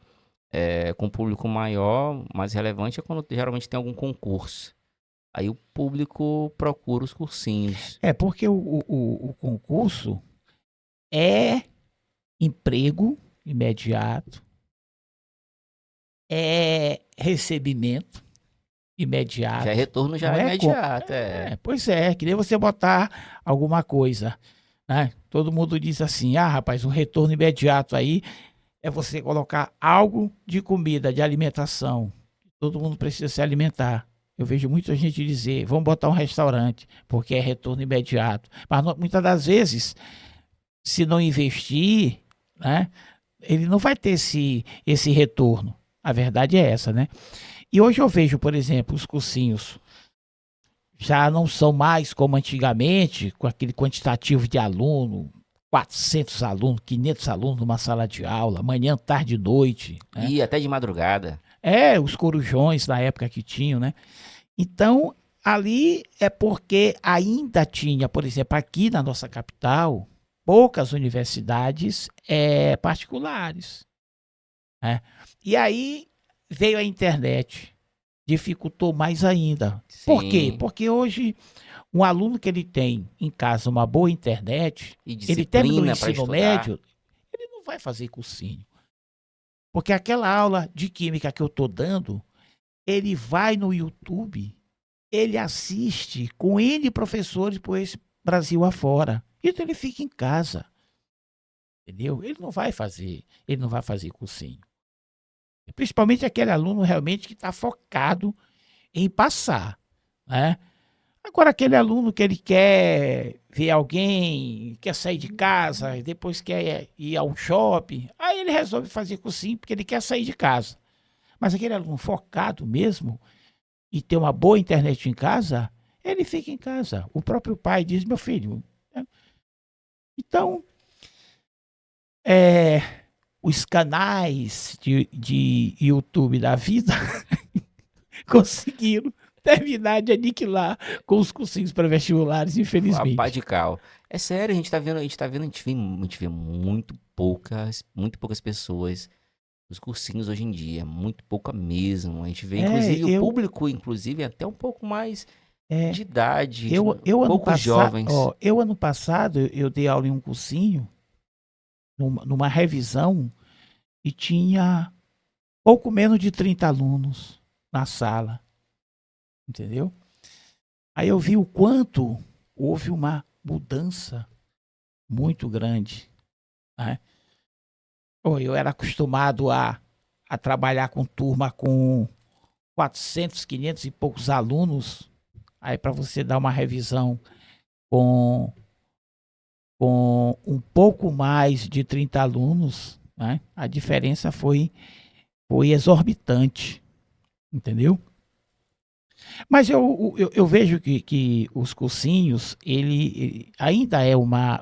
com público maior, mais relevante, é quando geralmente tem algum concurso. Aí o público procura os cursinhos. É porque o concurso é emprego imediato, é recebimento Já é imediato, retorno não já é com. imediato, Pois é, que nem você botar alguma coisa, né? Todo mundo diz assim: ah, rapaz, um retorno imediato aí é você colocar algo de comida, de alimentação. Todo mundo precisa se alimentar. Eu vejo muita gente dizer: vamos botar um restaurante, porque é retorno imediato. Mas muitas das vezes, se não investir, né, ele não vai ter esse retorno. A verdade é essa, né? E hoje eu vejo, por exemplo, os cursinhos já não são mais como antigamente, com aquele quantitativo de aluno, 400 alunos, 500 alunos numa sala de aula, manhã, tarde e noite, né? e até de madrugada. Os corujões na época que tinham, né? Então, ali é porque ainda tinha, por exemplo, aqui na nossa capital, poucas universidades particulares, né? E aí veio a internet, dificultou mais ainda. Por quê? Sim, Porque hoje um aluno que ele tem em casa uma boa internet, e ele terminou o disciplina para ensino estudar. médio, ele não vai fazer cursinho. Porque aquela aula de química que eu estou dando, ele vai no YouTube, ele assiste com N professores por esse Brasil afora. Então ele fica em casa, entendeu? Ele não vai fazer cursinho. Principalmente aquele aluno realmente que está focado em passar, né? Agora, aquele aluno que ele quer ver alguém, quer sair de casa, depois quer ir ao shopping, aí ele resolve fazer cursinho porque ele quer sair de casa. Mas aquele aluno focado mesmo e ter uma boa internet em casa, ele fica em casa. O próprio pai diz: meu filho. Né? Então, é, os canais de YouTube da vida conseguiram terminar de aniquilar com os cursinhos pré-vestibulares, A pá infelizmente. de cal. É sério, a gente vê muito poucas pessoas nos cursinhos hoje em dia, muito pouca mesmo. A gente vê, É, inclusive, o eu, público, inclusive, é até um pouco mais é, de idade, eu poucos jovens. eu ano passado eu dei aula em um cursinho, numa revisão, e tinha pouco menos de 30 alunos na sala, entendeu? Aí eu vi o quanto houve uma mudança muito grande, né? Pô, eu era acostumado a trabalhar com turma com 400, 500 e poucos alunos. Aí para você dar uma revisão com, com um pouco mais de 30 alunos, né? A diferença foi exorbitante, entendeu? Mas eu vejo que os cursinhos, ele ainda é uma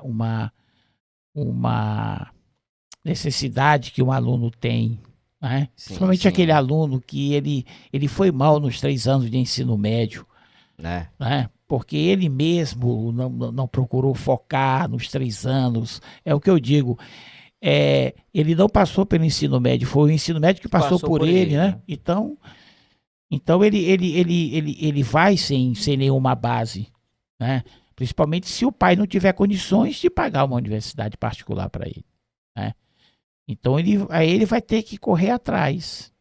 necessidade que um aluno tem, né? Sim, Principalmente aquele sim, aluno que ele foi mal nos 3 anos de ensino médio, né? né? Porque ele mesmo não procurou focar nos 3 anos. É o que eu digo. Ele não passou pelo ensino médio, foi o ensino médio que passou Passou por por ele, ele, né? né? Então ele vai sem nenhuma base, né? Principalmente se o pai não tiver condições de pagar uma universidade particular para ele, né? Então aí ele vai ter que correr atrás.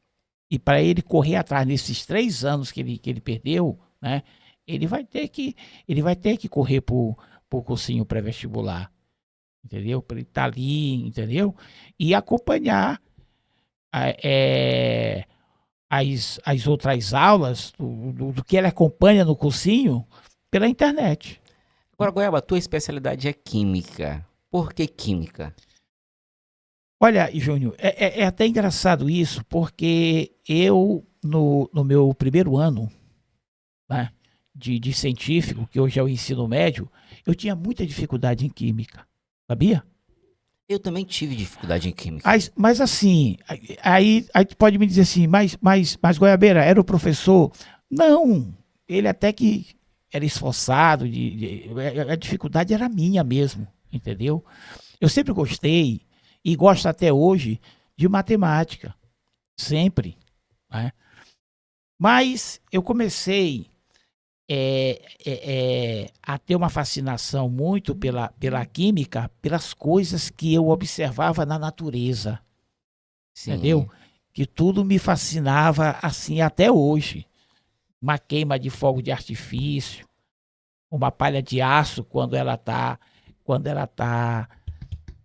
E para ele correr atrás nesses 3 anos que ele perdeu, né? Ele vai ter que correr por cursinho pré-vestibular, entendeu? Para ele estar ali, entendeu? E acompanhar é, as outras aulas do que ele acompanha no cursinho pela internet. Agora, Goiaba, a tua especialidade é química. Por que química? Olha, Júnior, é até engraçado isso, porque eu, no meu primeiro ano, né, de científico, que hoje é o ensino médio, eu tinha muita dificuldade em química, sabia? Eu também tive dificuldade em química. Mas assim, aí tu pode me dizer assim, mas Goiabeira, era o professor? Não, ele até que era esforçado, a dificuldade era minha mesmo, entendeu? Eu sempre gostei, e gosto até hoje, de matemática, sempre, né? Mas eu comecei a ter uma fascinação muito pela química, pelas coisas que eu observava na natureza, entendeu? Sim. Que tudo me fascinava assim até hoje. Uma queima de fogo de artifício, uma palha de aço quando ela tá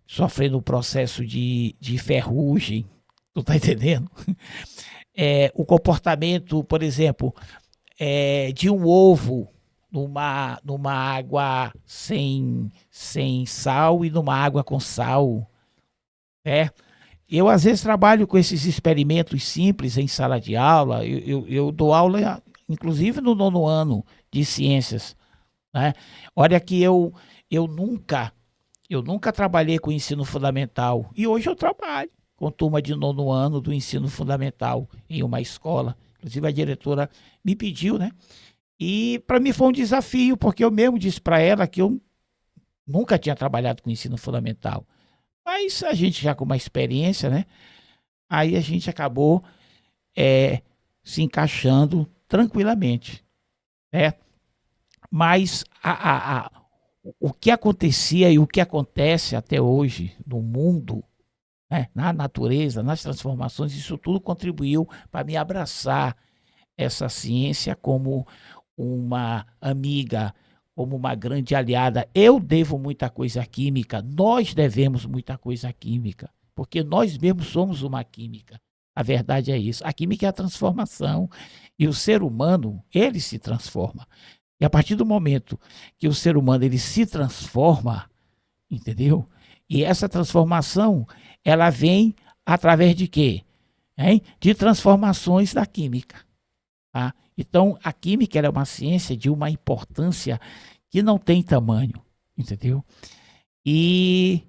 sofrendo um processo de ferrugem, tu tá entendendo? O comportamento, por exemplo, de um ovo numa água sem sal e numa água com sal, né? Eu, às vezes, trabalho com esses experimentos simples em sala de aula. Eu dou aula, inclusive, no nono ano de ciências, né? Olha que eu nunca trabalhei com ensino fundamental. E hoje eu trabalho com turma de nono ano do ensino fundamental em uma escola. Inclusive, a diretora me pediu, né? E para mim foi um desafio, porque eu mesmo disse para ela que eu nunca tinha trabalhado com ensino fundamental. Mas a gente já com uma experiência, né? Aí a gente acabou se encaixando tranquilamente, né? Mas o que acontecia e o que acontece até hoje no mundo, né, na natureza, nas transformações, isso tudo contribuiu para me abraçar essa ciência como uma amiga, como uma grande aliada. Eu devo muita coisa à química, nós devemos muita coisa à química, porque nós mesmos somos uma química. A verdade é isso. A química é a transformação e o ser humano, ele se transforma. E a partir do momento que o ser humano ele se transforma, entendeu? E essa transformação, ela vem através de quê? Hein? De transformações da química. Tá? Então, a química é uma ciência de uma importância que não tem tamanho, entendeu? E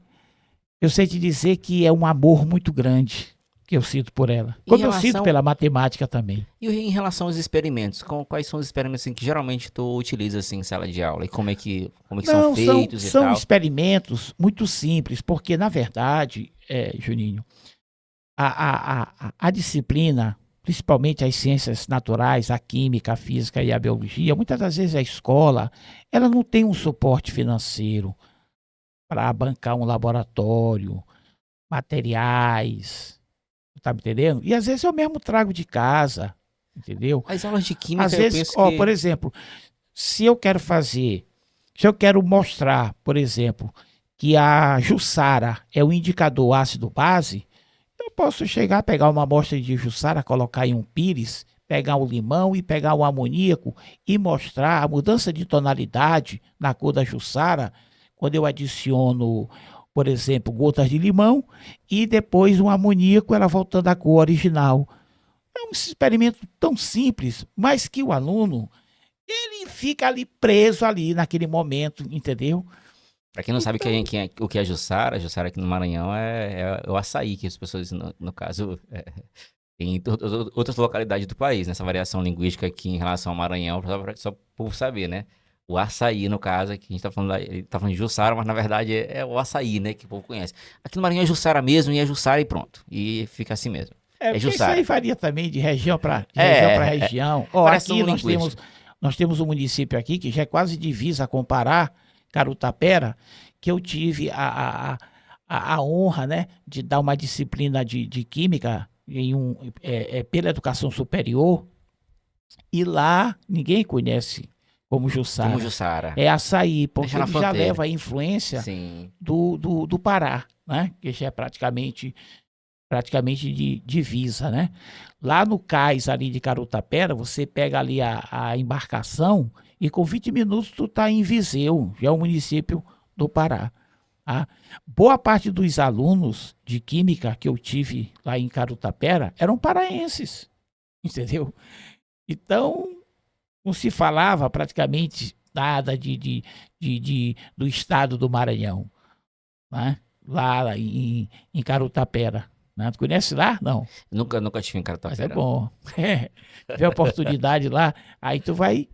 eu sei te dizer que é um amor muito grande que eu sinto por ela. Em Como eu sinto relação, pela matemática também. e em relação aos experimentos, quais são os experimentos assim, que geralmente tu utiliza assim, em sala de aula? E como é que são Não, são, feitos e são tal? experimentos muito simples, porque, na verdade, Juninho, a disciplina, principalmente as ciências naturais, a química, a física e a biologia, muitas das vezes a escola, ela não tem um suporte financeiro para bancar um laboratório, materiais, tá me entendendo? E às vezes eu mesmo trago de casa, entendeu? As aulas de Às química eu vezes, penso ó, por que... exemplo, se eu quero fazer Se eu quero mostrar, por exemplo, que a Jussara é o indicador ácido-base, eu posso chegar, pegar uma amostra de Jussara, colocar em um pires, pegar o limão e pegar o amoníaco e mostrar a mudança de tonalidade na cor da Jussara quando eu adiciono, por exemplo, gotas de limão e depois um amoníaco, ela voltando à cor original. É um experimento tão simples, mas que o aluno ele fica ali preso ali naquele momento, entendeu? Para quem não sabe Então, o que é Jussara aqui no Maranhão é o açaí, que as pessoas, no caso, tem outras localidades do país, nessa variação linguística aqui em relação ao Maranhão, só para o povo saber, né? O açaí, no caso, aqui a gente tá falando, ele tá falando de Jussara, mas na verdade é o açaí, né? Que o povo conhece. Aqui no Maranhão é Jussara mesmo, e é Jussara e pronto. E fica assim mesmo. É porque isso aí Jussara. varia também de região para É região. Ó, variação aqui linguística. nós temos um município aqui que já é quase divisa a comparar, Carutapera, que eu tive a honra, né, de dar uma disciplina de química pela educação superior, e lá ninguém conhece como Como Jussara. Jussara. É açaí, porque Deixa na ele já fronteira. leva a influência Sim. do Pará, né, que já é praticamente de divisa, né? Lá no cais ali de Carutapera, você pega ali a embarcação e com 20 minutos tu tá em Viseu, já é um município do Pará. Tá? Boa parte dos alunos de química que eu tive lá em Carutapera eram paraenses, entendeu? Então, não se falava praticamente nada do estado do Maranhão, né? Lá em Carutapera. Né? Tu conhece lá? Não. Nunca tive em Mas é Cartapera, não. bom. Vê a oportunidade lá, aí tu vai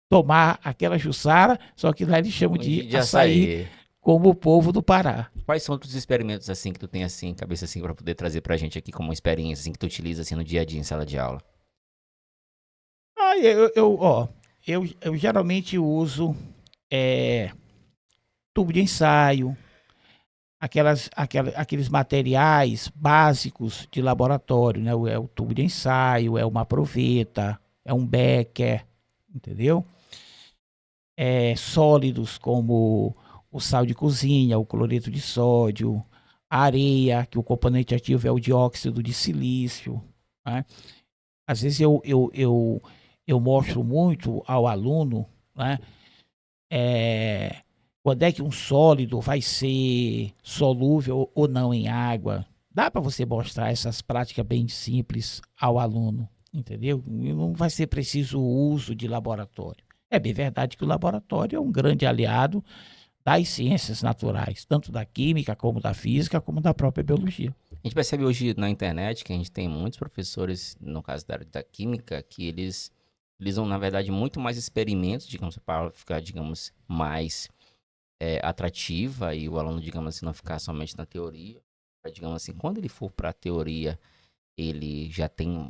tomar aquela jussara, só que lá eles chamam de De açaí, açaí. como o povo do Pará. Quais são outros experimentos assim que tu tem assim, cabeça assim, pra poder trazer pra gente aqui como uma experiência assim que tu utiliza assim no dia a dia em sala de aula? Ah, eu geralmente uso é, tubo de ensaio, aqueles materiais básicos de laboratório, né? É o tubo de ensaio, é uma proveta, é um becker, entendeu? Sólidos como o sal de cozinha, o cloreto de sódio, a areia, que o componente ativo é o dióxido de silício. Né? Às vezes eu mostro muito ao aluno, né? Quando é que um sólido vai ser solúvel ou não em água. Dá para você mostrar essas práticas bem simples ao aluno, entendeu? E não vai ser preciso o uso de laboratório. É bem verdade que o laboratório é um grande aliado das ciências naturais, tanto da química, como da física, como da própria biologia. A gente percebe hoje na internet que a gente tem muitos professores, no caso da área da química, que eles utilizam, na verdade, muito mais experimentos, digamos, para ficar, digamos, mais atrativa e o aluno, digamos assim, não ficar somente na teoria. Digamos assim, quando ele for para a teoria, ele já tem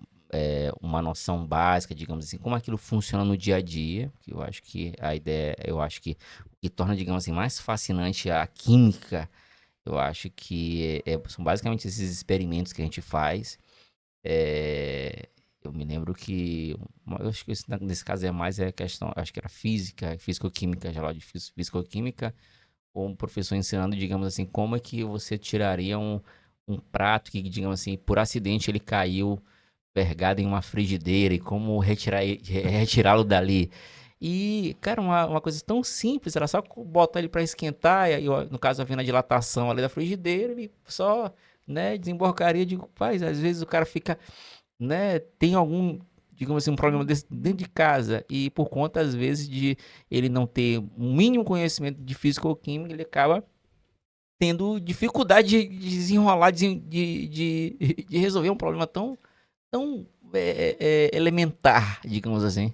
uma noção básica, digamos assim, como aquilo funciona no dia a dia, que eu acho que a ideia, eu acho que o que torna, digamos assim, mais fascinante a química, eu acho que são basicamente esses experimentos que a gente faz. Eu me lembro que, eu acho que nesse caso mais questão, acho que era física, físico-química, já lá de físico-química, ou um professor ensinando, digamos assim, como é que você tiraria um prato que, digamos assim, por acidente ele caiu vergado em uma frigideira e como retirá-lo dali. E, cara, uma coisa tão simples, era só botar ele para esquentar, e aí, no caso, havendo a dilatação ali da frigideira, ele só, né, desemborcaria. Digo, pai, às vezes o cara fica, né, tem algum, digamos assim, um problema desse dentro de casa, e por conta, às vezes, de ele não ter um mínimo conhecimento de física ou química, ele acaba tendo dificuldade de desenrolar, de resolver um problema tão elementar, digamos assim.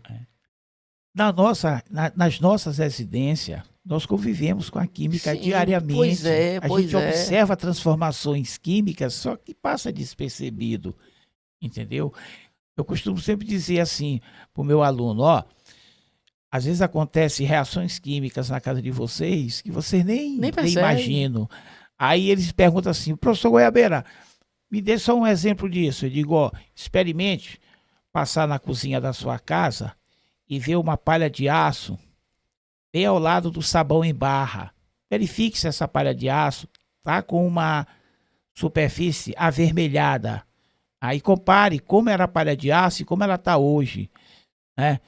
Nas nossas residências, nós convivemos com a química Sim, pois diariamente. é, A pois gente é. observa transformações químicas, só que passa despercebido, entendeu? Eu costumo sempre dizer assim para o meu aluno, ó, às vezes acontece reações químicas na casa de vocês que vocês Nem nem percebe. imaginam. Aí eles perguntam assim, professor Goiabeira, me dê só um exemplo disso. Eu digo, ó, experimente passar na cozinha da sua casa e ver uma palha de aço bem ao lado do sabão em barra. Verifique se essa palha de aço está com uma superfície avermelhada. Aí compare como era a palha de aço e como ela está hoje, né?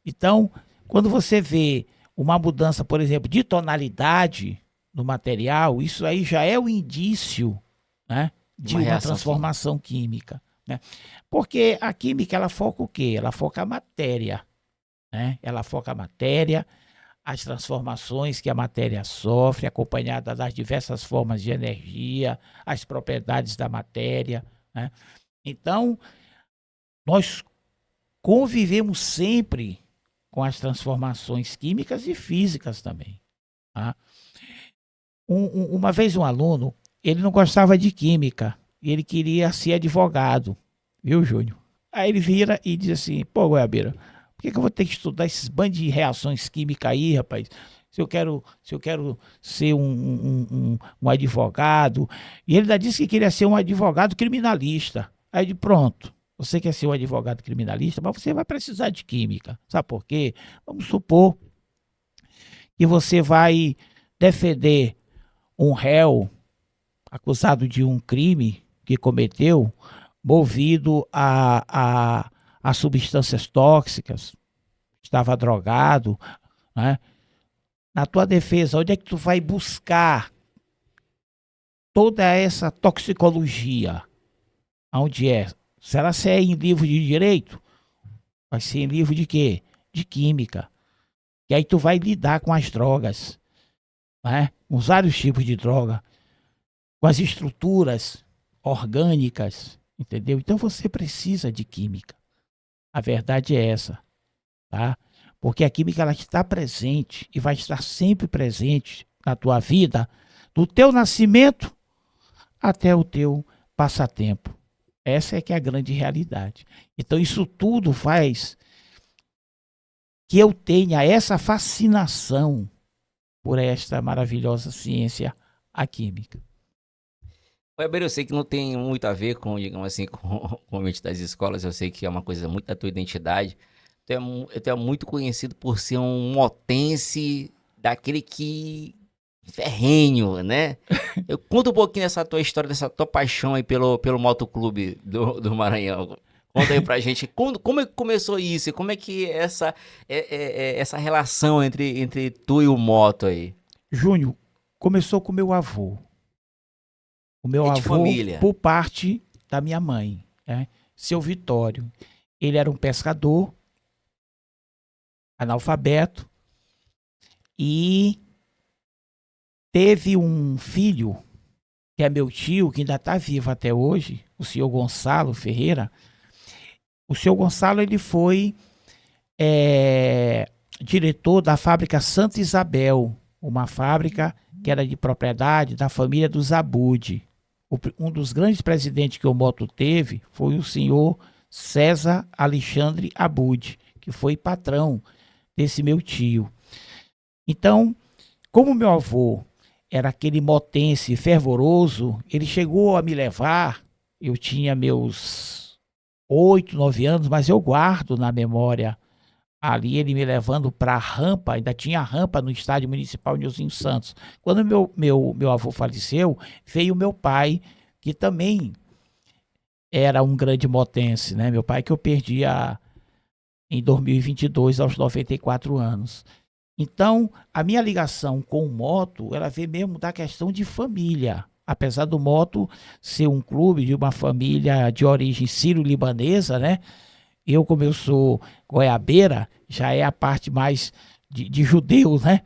Então, quando você vê uma mudança, por exemplo, de tonalidade no material, isso aí já é o indício, né, de uma transformação química, né? Porque a química, ela foca o quê? Ela foca a matéria, né? Ela foca a matéria, as transformações que a matéria sofre, acompanhada das diversas formas de energia, as propriedades da matéria, né? Então, nós convivemos sempre com as transformações químicas e físicas também, tá? Uma vez um aluno, ele não gostava de química, e ele queria ser advogado, viu, Júnior? Aí ele vira e diz assim, pô, Goiabeira, por que eu vou ter que estudar esses bandos de reações químicas aí, rapaz? Se eu quero ser um advogado. E ele ainda disse que queria ser um advogado criminalista. Aí de pronto, você quer ser um advogado criminalista, mas você vai precisar de química. Sabe por quê? Vamos supor que você vai defender um réu acusado de um crime que cometeu, movido a substâncias tóxicas, estava drogado, né? Na tua defesa, onde é que tu vai buscar toda essa toxicologia? Onde é? Será que é em livro de direito? Vai ser em livro de quê? De química. E aí tu vai lidar com as drogas, né? Com vários tipos de droga, com as estruturas orgânicas, entendeu? Então você precisa de química. A verdade é essa, tá? Porque a química, ela está presente e vai estar sempre presente na tua vida, do teu nascimento até o teu passatempo. Essa é que é a grande realidade. Então isso tudo faz que eu tenha essa fascinação por esta maravilhosa ciência, a química. Weber, eu sei que não tem muito a ver com, digamos assim, com o ambiente das escolas, eu sei que é uma coisa muito da tua identidade. Tu é muito conhecido por ser um motense daquele que... ferrenho, né? Eu conta um pouquinho dessa tua história, dessa tua paixão aí pelo motoclube do Maranhão. Conta aí pra gente, como é que começou isso? E como é que essa relação entre tu e o moto aí? Júnior, começou com meu avô. O meu É de avô, família. por parte da minha mãe, né? Seu Vitório. Ele era um pescador, analfabeto, e teve um filho, que é meu tio, que ainda está vivo até hoje, o senhor Gonçalo Ferreira. O senhor Gonçalo, ele foi diretor da fábrica Santa Isabel, uma fábrica que era de propriedade da família dos Abud. Um dos grandes presidentes que o moto teve foi o senhor César Alexandre Abud, que foi patrão desse meu tio. Então, como meu avô era aquele motense fervoroso, ele chegou a me levar, eu tinha meus 8, 9 anos, mas eu guardo na memória ali ele me levando para a rampa, ainda tinha rampa no estádio municipal Nilzinho Santos. Quando meu avô faleceu, veio meu pai, que também era um grande motense, né? Meu pai que eu perdi em 2022 aos 94 anos. Então, a minha ligação com o moto, ela veio mesmo da questão de família. Apesar do moto ser um clube de uma família de origem sírio-libanesa, né? Eu, como eu sou goiabeira, já é a parte mais de judeus, né?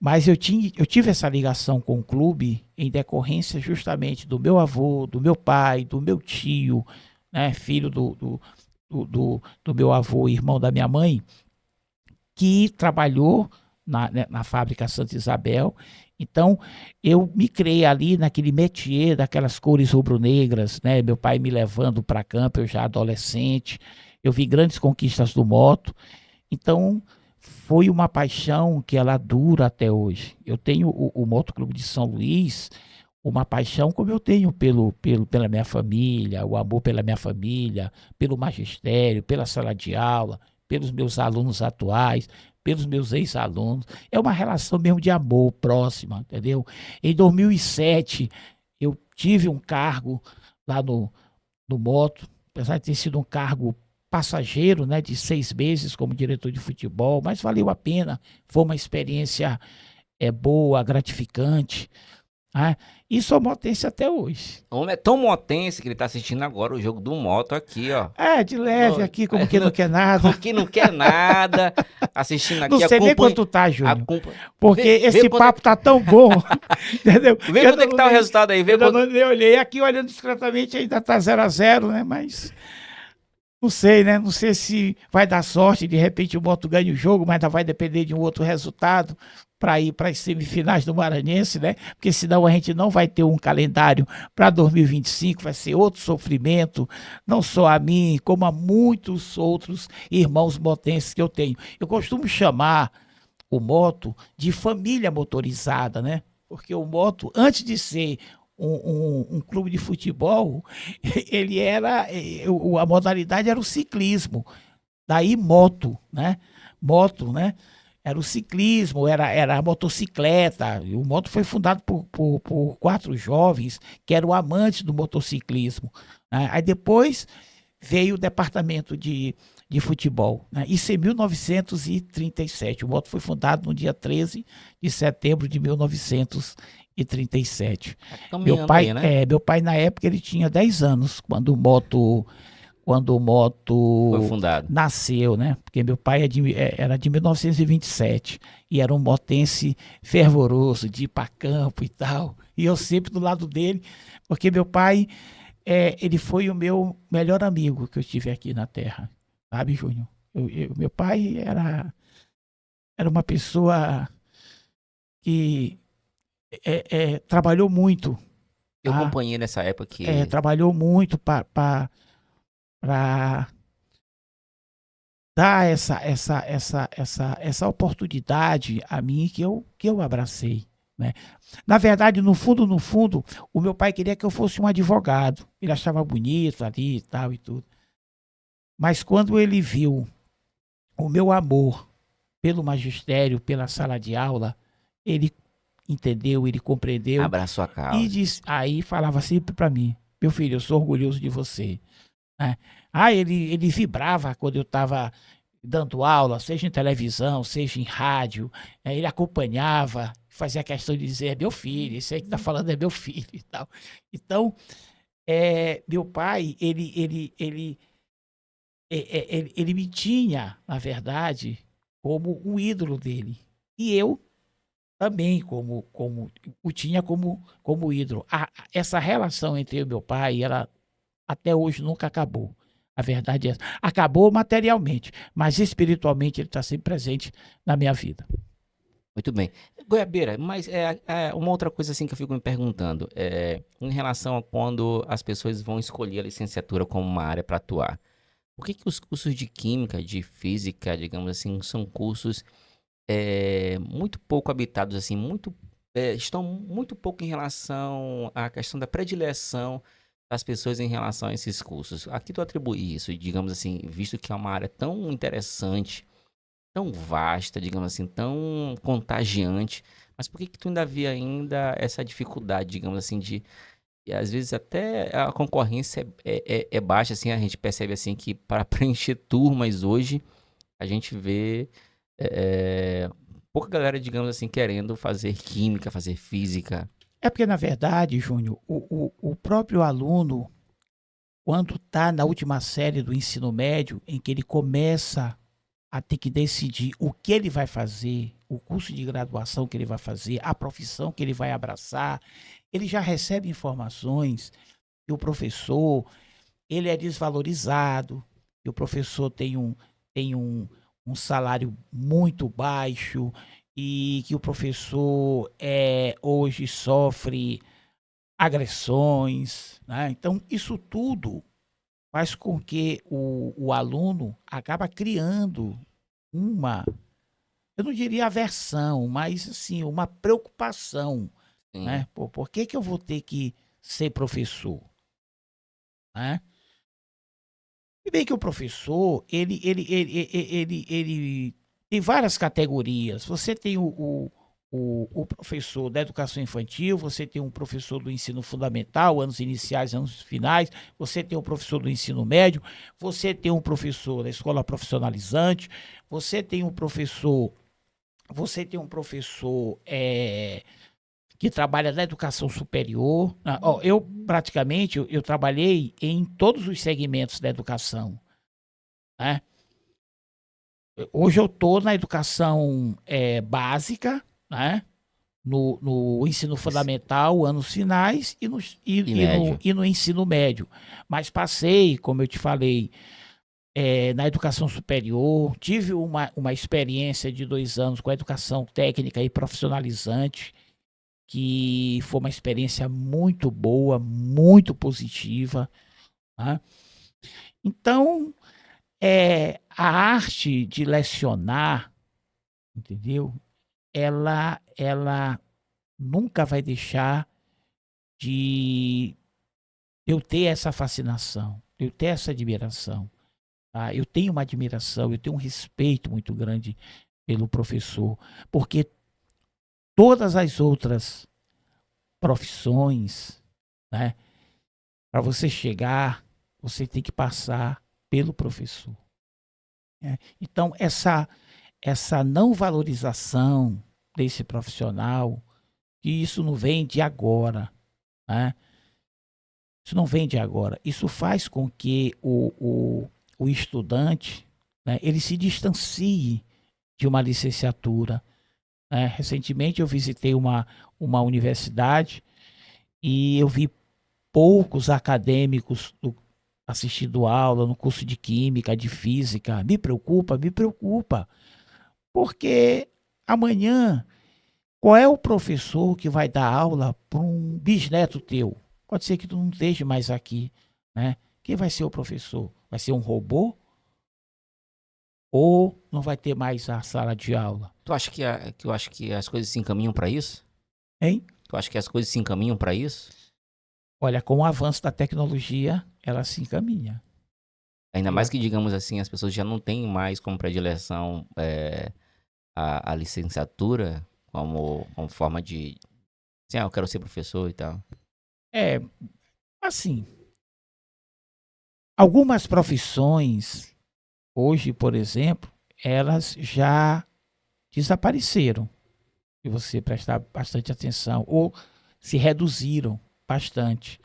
Mas eu tive essa ligação com o clube em decorrência justamente do meu avô, do meu pai, do meu tio, né? Filho do meu avô, irmão da minha mãe, que trabalhou na fábrica Santa Isabel. Então, eu me criei ali naquele métier daquelas cores rubro-negras, né? Meu pai me levando para campo, eu já adolescente. Eu vi grandes conquistas do moto. Então, foi uma paixão que ela dura até hoje. Eu tenho o Motoclube de São Luís, uma paixão como eu tenho pela minha família, o amor pela minha família, pelo magistério, pela sala de aula, pelos meus alunos atuais, pelos meus ex-alunos. É uma relação mesmo de amor próxima, entendeu? Em 2007, eu tive um cargo lá no Moto, apesar de ter sido um cargo passageiro, né, de 6 meses como diretor de futebol, mas valeu a pena. Foi uma experiência boa, gratificante. Né? E sou motense até hoje. O homem é tão motense que ele tá assistindo agora o jogo do Moto aqui, ó. De leve aqui, como quem não quer nada. Como que não quer nada, assistindo Não aqui, sei nem quanto tá, Júnior. Porque esse vê papo tá tão bom. Entendeu? Vê quanto é que tá o resultado aí. Vê Eu quanto... não olhei aqui, olhando discretamente, ainda tá 0-0, né? Mas não sei, né? Não sei se vai dar sorte, de repente o Moto ganha o jogo, mas ainda vai depender de um outro resultado para ir para as semifinais do Maranhense, né? Porque senão a gente não vai ter um calendário para 2025, vai ser outro sofrimento, não só a mim, como a muitos outros irmãos motenses que eu tenho. Eu costumo chamar o Moto de família motorizada, né? Porque o Moto, antes de ser um clube de futebol, ele era, a modalidade era o ciclismo, daí moto, né? Moto, né? Era o ciclismo, era a motocicleta. O Moto foi fundado por 4 jovens que eram amantes do motociclismo. Né? Aí depois veio o departamento de futebol. Né? Isso em 1937. O Moto foi fundado no dia 13 de setembro de 1937. Tá caminhando aí, né? Meu pai, na época, ele tinha 10 anos quando o Moto Foi fundado. nasceu, né? Porque meu pai era de 1927 e era um motense fervoroso, de ir para campo e tal. E eu sempre do lado dele, porque meu pai, ele foi o meu melhor amigo que eu tive aqui na Terra, sabe, Júnior? Meu pai era uma pessoa que trabalhou muito. Eu Tá? acompanhei nessa época que... Trabalhou muito para dar essa oportunidade a mim que eu abracei. Né? Na verdade, no fundo, o meu pai queria que eu fosse um advogado. Ele achava bonito ali e tal e tudo. Mas quando ele viu o meu amor pelo magistério, pela sala de aula, ele entendeu, ele compreendeu abraçou a e causa. aí falava sempre para mim: meu filho, eu sou orgulhoso de você. Né? Ele vibrava quando eu estava dando aula, seja em televisão, seja em rádio. Ele acompanhava, fazia questão de dizer: é meu filho, esse aí que está falando é meu filho e tal. Então, meu pai, ele me tinha, na verdade, como um ídolo dele. E eu também como o tinha como ídolo. Essa relação entre eu e meu pai, ela até hoje nunca acabou. A verdade é essa. Acabou materialmente, mas espiritualmente ele está sempre presente na minha vida. Muito bem. Goiabeira, mas uma outra coisa assim que eu fico me perguntando, em relação a quando as pessoas vão escolher a licenciatura como uma área para atuar. Por que os cursos de química, de física, digamos assim, são cursos muito pouco habitados, assim, estão muito pouco em relação à questão da predileção das pessoas em relação a esses cursos? A que tu atribui isso, digamos assim, visto que é uma área tão interessante, tão vasta, digamos assim, tão contagiante, mas por que que tu ainda vê ainda essa dificuldade, digamos assim, e às vezes até a concorrência é baixa, assim, a gente percebe assim que para preencher turmas hoje, a gente vê pouca galera, digamos assim, querendo fazer química, fazer física. É porque, na verdade, Júnior, o próprio aluno, quando está na última série do ensino médio, em que ele começa a ter que decidir o que ele vai fazer, o curso de graduação que ele vai fazer, a profissão que ele vai abraçar, ele já recebe informações que o professor ele é desvalorizado, que o professor tem um salário muito baixo e que o professor hoje sofre agressões. Né? Então, isso tudo faz com que o aluno acaba criando uma, eu não diria aversão, mas assim, uma preocupação. Sim. Né? Por que eu vou ter que ser professor? Né? E bem que o professor, ele tem várias categorias. Você tem o professor da educação infantil, você tem um professor do ensino fundamental, anos iniciais, anos finais, você tem o professor do ensino médio, você tem um professor da escola profissionalizante, você tem um professor, que trabalha na educação superior. Eu praticamente eu trabalhei em todos os segmentos da educação, né? Hoje eu estou na educação básica, né? No ensino fundamental, anos finais, E médio. e no ensino médio. Mas passei, como eu te falei, na educação superior, tive uma experiência de 2 anos com a educação técnica e profissionalizante, que foi uma experiência muito boa, muito positiva, né? Então, a arte de lecionar, entendeu? Ela nunca vai deixar de eu ter essa fascinação, eu ter essa admiração. Tá? Eu tenho uma admiração, eu tenho um respeito muito grande pelo professor, porque todas as outras profissões, né? Para você chegar, você tem que passar pelo professor, né? Então, essa não valorização desse profissional, que isso não vem de agora, né? Isso não vem de agora. Isso faz com que o estudante, né, ele se distancie de uma licenciatura, né? Recentemente eu visitei uma universidade e eu vi poucos acadêmicos assistindo aula no curso de química, de física. Me preocupa, porque amanhã qual é o professor que vai dar aula para um bisneto teu? Pode ser que tu não esteja mais aqui, né? Quem vai ser o professor? Vai ser um robô? Ou não vai ter mais a sala de aula? Tu acha que eu acho que as coisas se encaminham para isso? Hein? Tu acha que as coisas se encaminham para isso? Olha, com o avanço da tecnologia, ela se encaminha. Ainda Eu mais que, digamos assim, as pessoas já não têm mais como predileção a licenciatura como forma de. Assim, eu quero ser professor e tal. É, assim, algumas profissões, hoje, por exemplo, elas já desapareceram. Se você prestar bastante atenção, ou se reduziram bastante,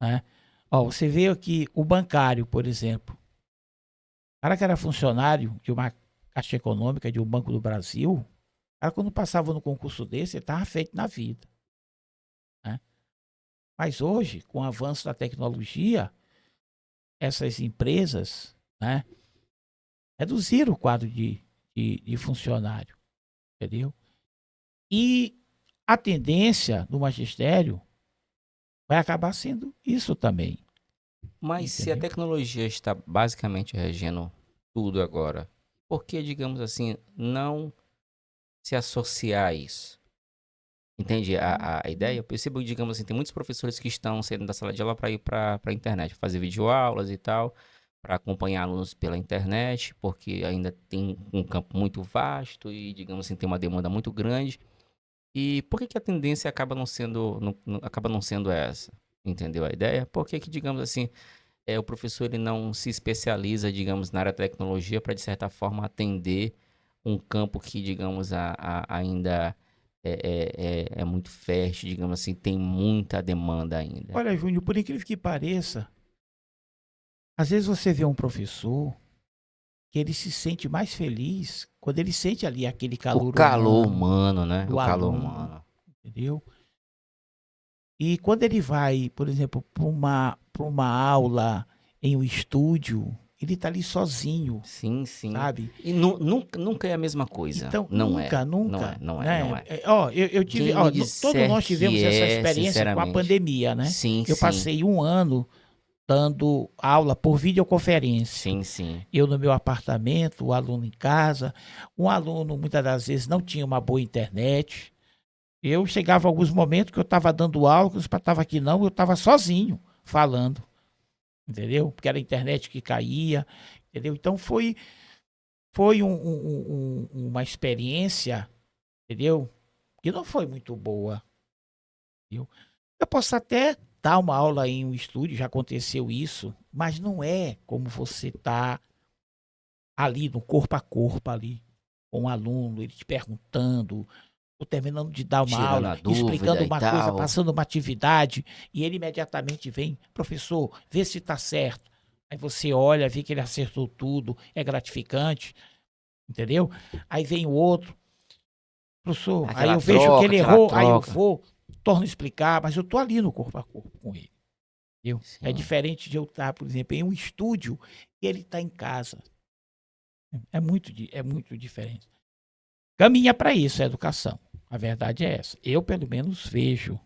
né? Ó, você vê aqui o bancário, por exemplo. O cara que era funcionário de uma Caixa Econômica, de um Banco do Brasil, o cara quando passava no concurso desse, ele estava feito na vida, né? Mas hoje, com o avanço da tecnologia, essas empresas, né, reduziram o quadro de funcionário, entendeu? E a tendência do magistério vai acabar sendo isso também, Mas se a entendeu? tecnologia está basicamente regendo tudo agora, por que, digamos assim, não se associar a isso? Entende a ideia? Eu percebo que, digamos assim, tem muitos professores que estão saindo da sala de aula para ir para a internet, fazer videoaulas e tal, para acompanhar alunos pela internet, porque ainda tem um campo muito vasto e, digamos assim, tem uma demanda muito grande. E por que que a tendência acaba não sendo, acaba não sendo essa? Entendeu a ideia? Por que que, digamos assim, o professor ele não se especializa, digamos, na área da tecnologia para, de certa forma, atender um campo que, digamos, ainda é muito fértil, digamos assim, tem muita demanda ainda. Olha, Júnior, por incrível que pareça, às vezes você vê um professor que ele se sente mais feliz quando ele sente ali aquele O calor calor humano humano, né? O do calor aluno, humano. entendeu? E quando ele vai, por exemplo, para uma aula em um estúdio, ele está ali sozinho, Sim, sim. sabe? E nunca é a mesma coisa. Então, Não é. Não é, nunca, não é, não né? é. Ó, eu tive, Quem me ó, todos disser nós que tivemos essa é, experiência com a sinceramente. pandemia, né? Sim, Eu sim. passei um ano dando aula por videoconferência. Sim, sim. Eu no meu apartamento, o aluno em casa. Um aluno, muitas das vezes, não tinha uma boa internet. Eu chegava a alguns momentos que eu estava dando aula, que os estava aqui não, eu estava sozinho falando. entendeu? Porque era a internet que caía, entendeu? Então foi uma experiência, entendeu? Que não foi muito boa, entendeu? Eu posso até dar uma aula em um estúdio, já aconteceu isso, mas não é como você tá ali no corpo a corpo ali com o aluno, ele te perguntando, ou terminando de dar uma Tirando aula, a dúvida explicando e uma coisa, tal. passando uma atividade, e ele imediatamente vem, professor, vê se está certo. Aí você olha, vê que ele acertou tudo, é gratificante, entendeu? Aí vem o outro, professor, aí eu vejo que ele Aquela errou, aí eu troca. vou, torno a explicar, mas eu tô ali no corpo a corpo com ele, entendeu? É Sim. diferente de eu estar, por exemplo, em um estúdio e ele está em casa. É muito diferente. Caminha para isso a educação. A verdade é essa. Eu, pelo menos, vejo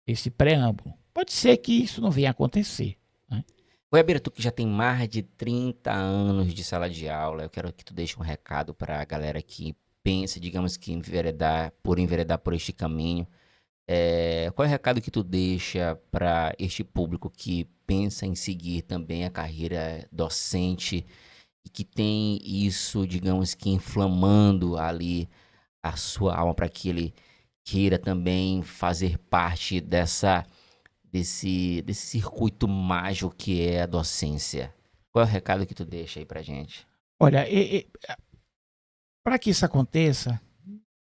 esse preâmbulo. Pode ser que isso não venha a acontecer, né? Weber, tu que já tem mais de 30 anos de sala de aula, eu quero que tu deixe um recado para a galera que pensa, digamos que enveredar por este caminho. Qual é o recado que tu deixa para este público que pensa em seguir também a carreira docente e que tem isso, digamos que inflamando ali a sua alma para que ele queira também fazer parte desse circuito mágico que é a docência? Qual é o recado que tu deixa aí pra gente? Olha, para que isso aconteça,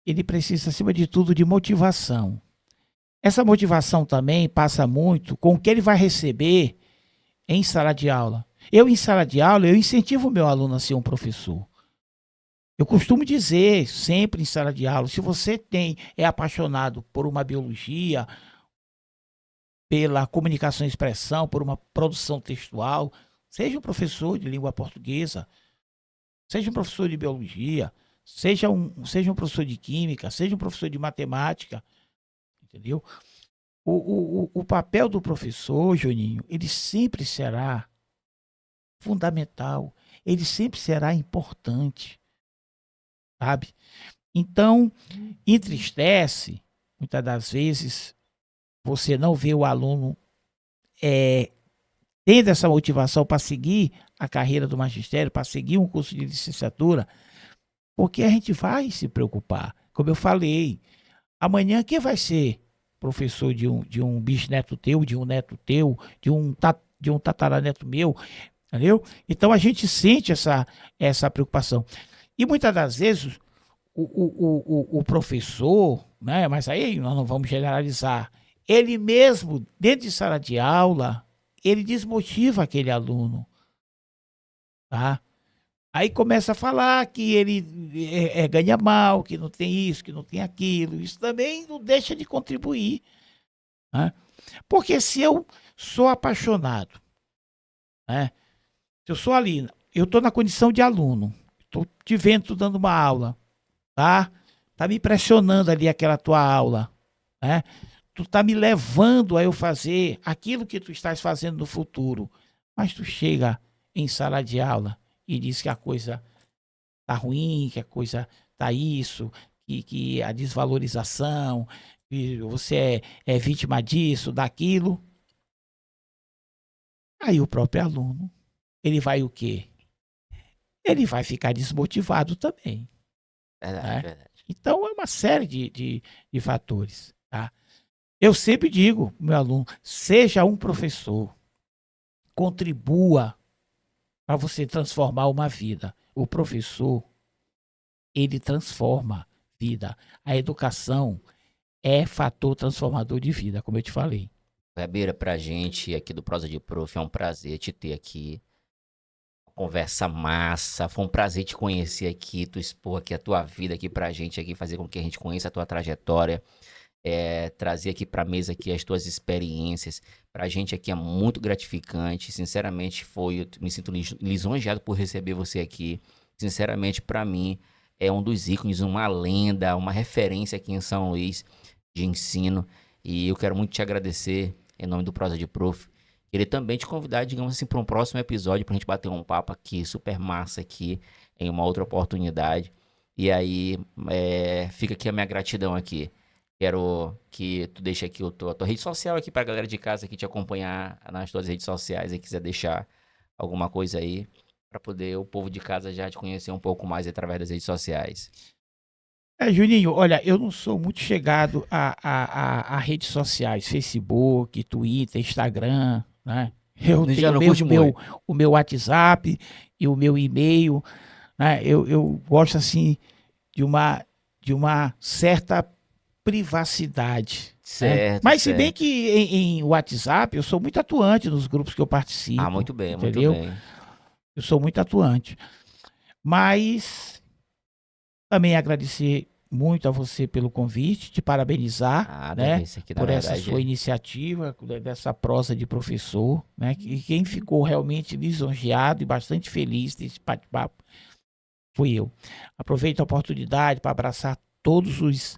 ele precisa, acima de tudo, de motivação. Essa motivação também passa muito com o que ele vai receber em sala de aula. Eu, em sala de aula, eu incentivo o meu aluno a ser um professor. Eu costumo dizer sempre em sala de aula, se você é apaixonado por uma biologia, pela comunicação e expressão, por uma produção textual, seja um professor de língua portuguesa, seja um professor de biologia, seja um professor de química, seja um professor de matemática, entendeu? O papel do professor, Juninho, ele sempre será fundamental, ele sempre será importante, sabe? Então, entristece, muitas das vezes, você não vê o aluno tendo essa motivação para seguir a carreira do magistério, para seguir um curso de licenciatura, porque a gente vai se preocupar. Como eu falei, amanhã quem vai ser professor de um bisneto teu, de um neto teu, de um tataraneto meu, entendeu? Então a gente sente essa preocupação. E muitas das vezes o professor, né, mas aí nós não vamos generalizar, ele mesmo, dentro de sala de aula, ele desmotiva aquele aluno, tá? Aí começa a falar que ele ganha mal, que não tem isso, que não tem aquilo. Isso também não deixa de contribuir, né? Porque se eu sou apaixonado, né? Se eu sou ali, eu estou na condição de aluno, estou te vendo tu dando uma aula, tá? Tá me impressionando ali aquela tua aula, né? Tu tá me levando a eu fazer aquilo que tu estás fazendo no futuro. Mas tu chega em sala de aula e diz que a coisa tá ruim, que a coisa tá isso, que a desvalorização, que você é vítima disso, daquilo. Aí o próprio aluno, ele vai o quê? Ele vai ficar desmotivado também, Verdade, né? verdade. Então é uma série de fatores, tá? Eu sempre digo, meu aluno, seja um professor, contribua para você transformar uma vida. O professor, ele transforma vida. A educação é fator transformador de vida, como eu te falei. Weber, pra gente aqui do Prosa de Prof, é um prazer te ter aqui. Conversa massa, foi um prazer te conhecer aqui, tu expor aqui a tua vida aqui pra gente aqui, fazer com que a gente conheça a tua trajetória, trazer aqui pra mesa aqui as tuas experiências. Pra gente aqui é muito gratificante, sinceramente eu me sinto lisonjeado por receber você aqui. Sinceramente, pra mim, é um dos ícones, uma lenda, uma referência aqui em São Luís de ensino. E eu quero muito te agradecer em nome do Prosa de Prof. Queria também te convidar, digamos assim, para um próximo episódio, pra gente bater um papo aqui, super massa aqui, em uma outra oportunidade. E aí, fica aqui a minha gratidão aqui. Quero que tu deixe aqui a tua rede social aqui pra galera de casa aqui te acompanhar nas tuas redes sociais e quiser deixar alguma coisa aí pra poder o povo de casa já te conhecer um pouco mais através das redes sociais. Juninho, olha, eu não sou muito chegado a redes sociais, Facebook, Twitter, Instagram, né? Eu Já tenho não mesmo curte muito? o meu WhatsApp e o meu e-mail, né? Eu gosto, assim, de uma certa privacidade, né? Certo, Mas se bem certo. que em WhatsApp eu sou muito atuante nos grupos que eu Ah, participo, muito entendeu? bem. Eu sou muito atuante. Mas também agradecer muito a você pelo convite, te parabenizar, Nada, né, isso aqui na por essa sua verdade. iniciativa, dessa prosa de professor, né, e quem ficou realmente lisonjeado e bastante feliz desse bate-papo fui eu. Aproveito a oportunidade para abraçar todos os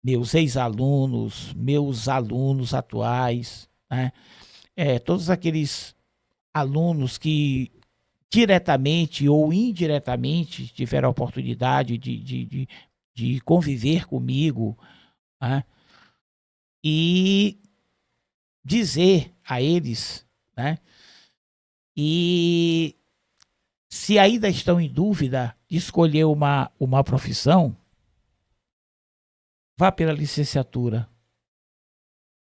meus ex-alunos, meus alunos atuais, né, todos aqueles alunos que diretamente ou indiretamente tiveram a oportunidade de conviver comigo, né? E dizer a eles, né? E se ainda estão em dúvida de escolher uma profissão, vá pela licenciatura,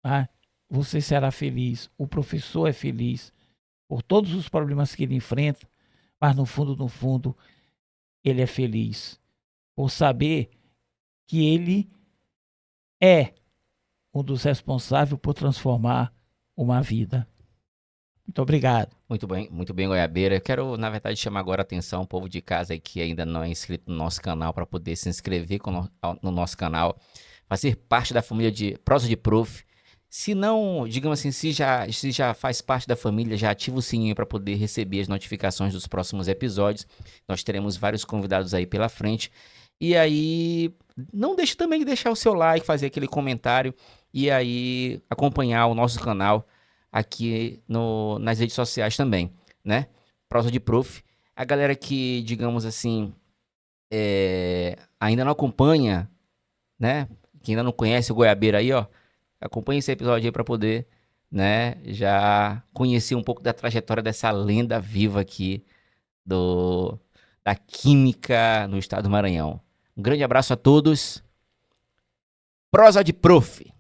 tá? Você será feliz, o professor é feliz por todos os problemas que ele enfrenta, mas no fundo, ele é feliz por saber que ele é um dos responsáveis por transformar uma vida. Muito obrigado. Muito bem, Goiabeira. Eu quero, na verdade, chamar agora a atenção o povo de casa aí que ainda não é inscrito no nosso canal para poder se inscrever no nosso canal, fazer parte da família de Prosa de Prof. Se não, digamos assim, se já faz parte da família, já ativa o sininho para poder receber as notificações dos próximos episódios. Nós teremos vários convidados aí pela frente. E aí, não deixe também de deixar o seu like, fazer aquele comentário e aí acompanhar o nosso canal aqui nas redes sociais também, né? Prosa de Prof. A galera que, digamos assim, ainda não acompanha, né? Que ainda não conhece o Goiabeira aí, ó. Acompanhe esse episódio aí para poder, né? Já conhecer um pouco da trajetória dessa lenda viva aqui do da química no estado do Maranhão. Um grande abraço a todos. Prosa de Prof.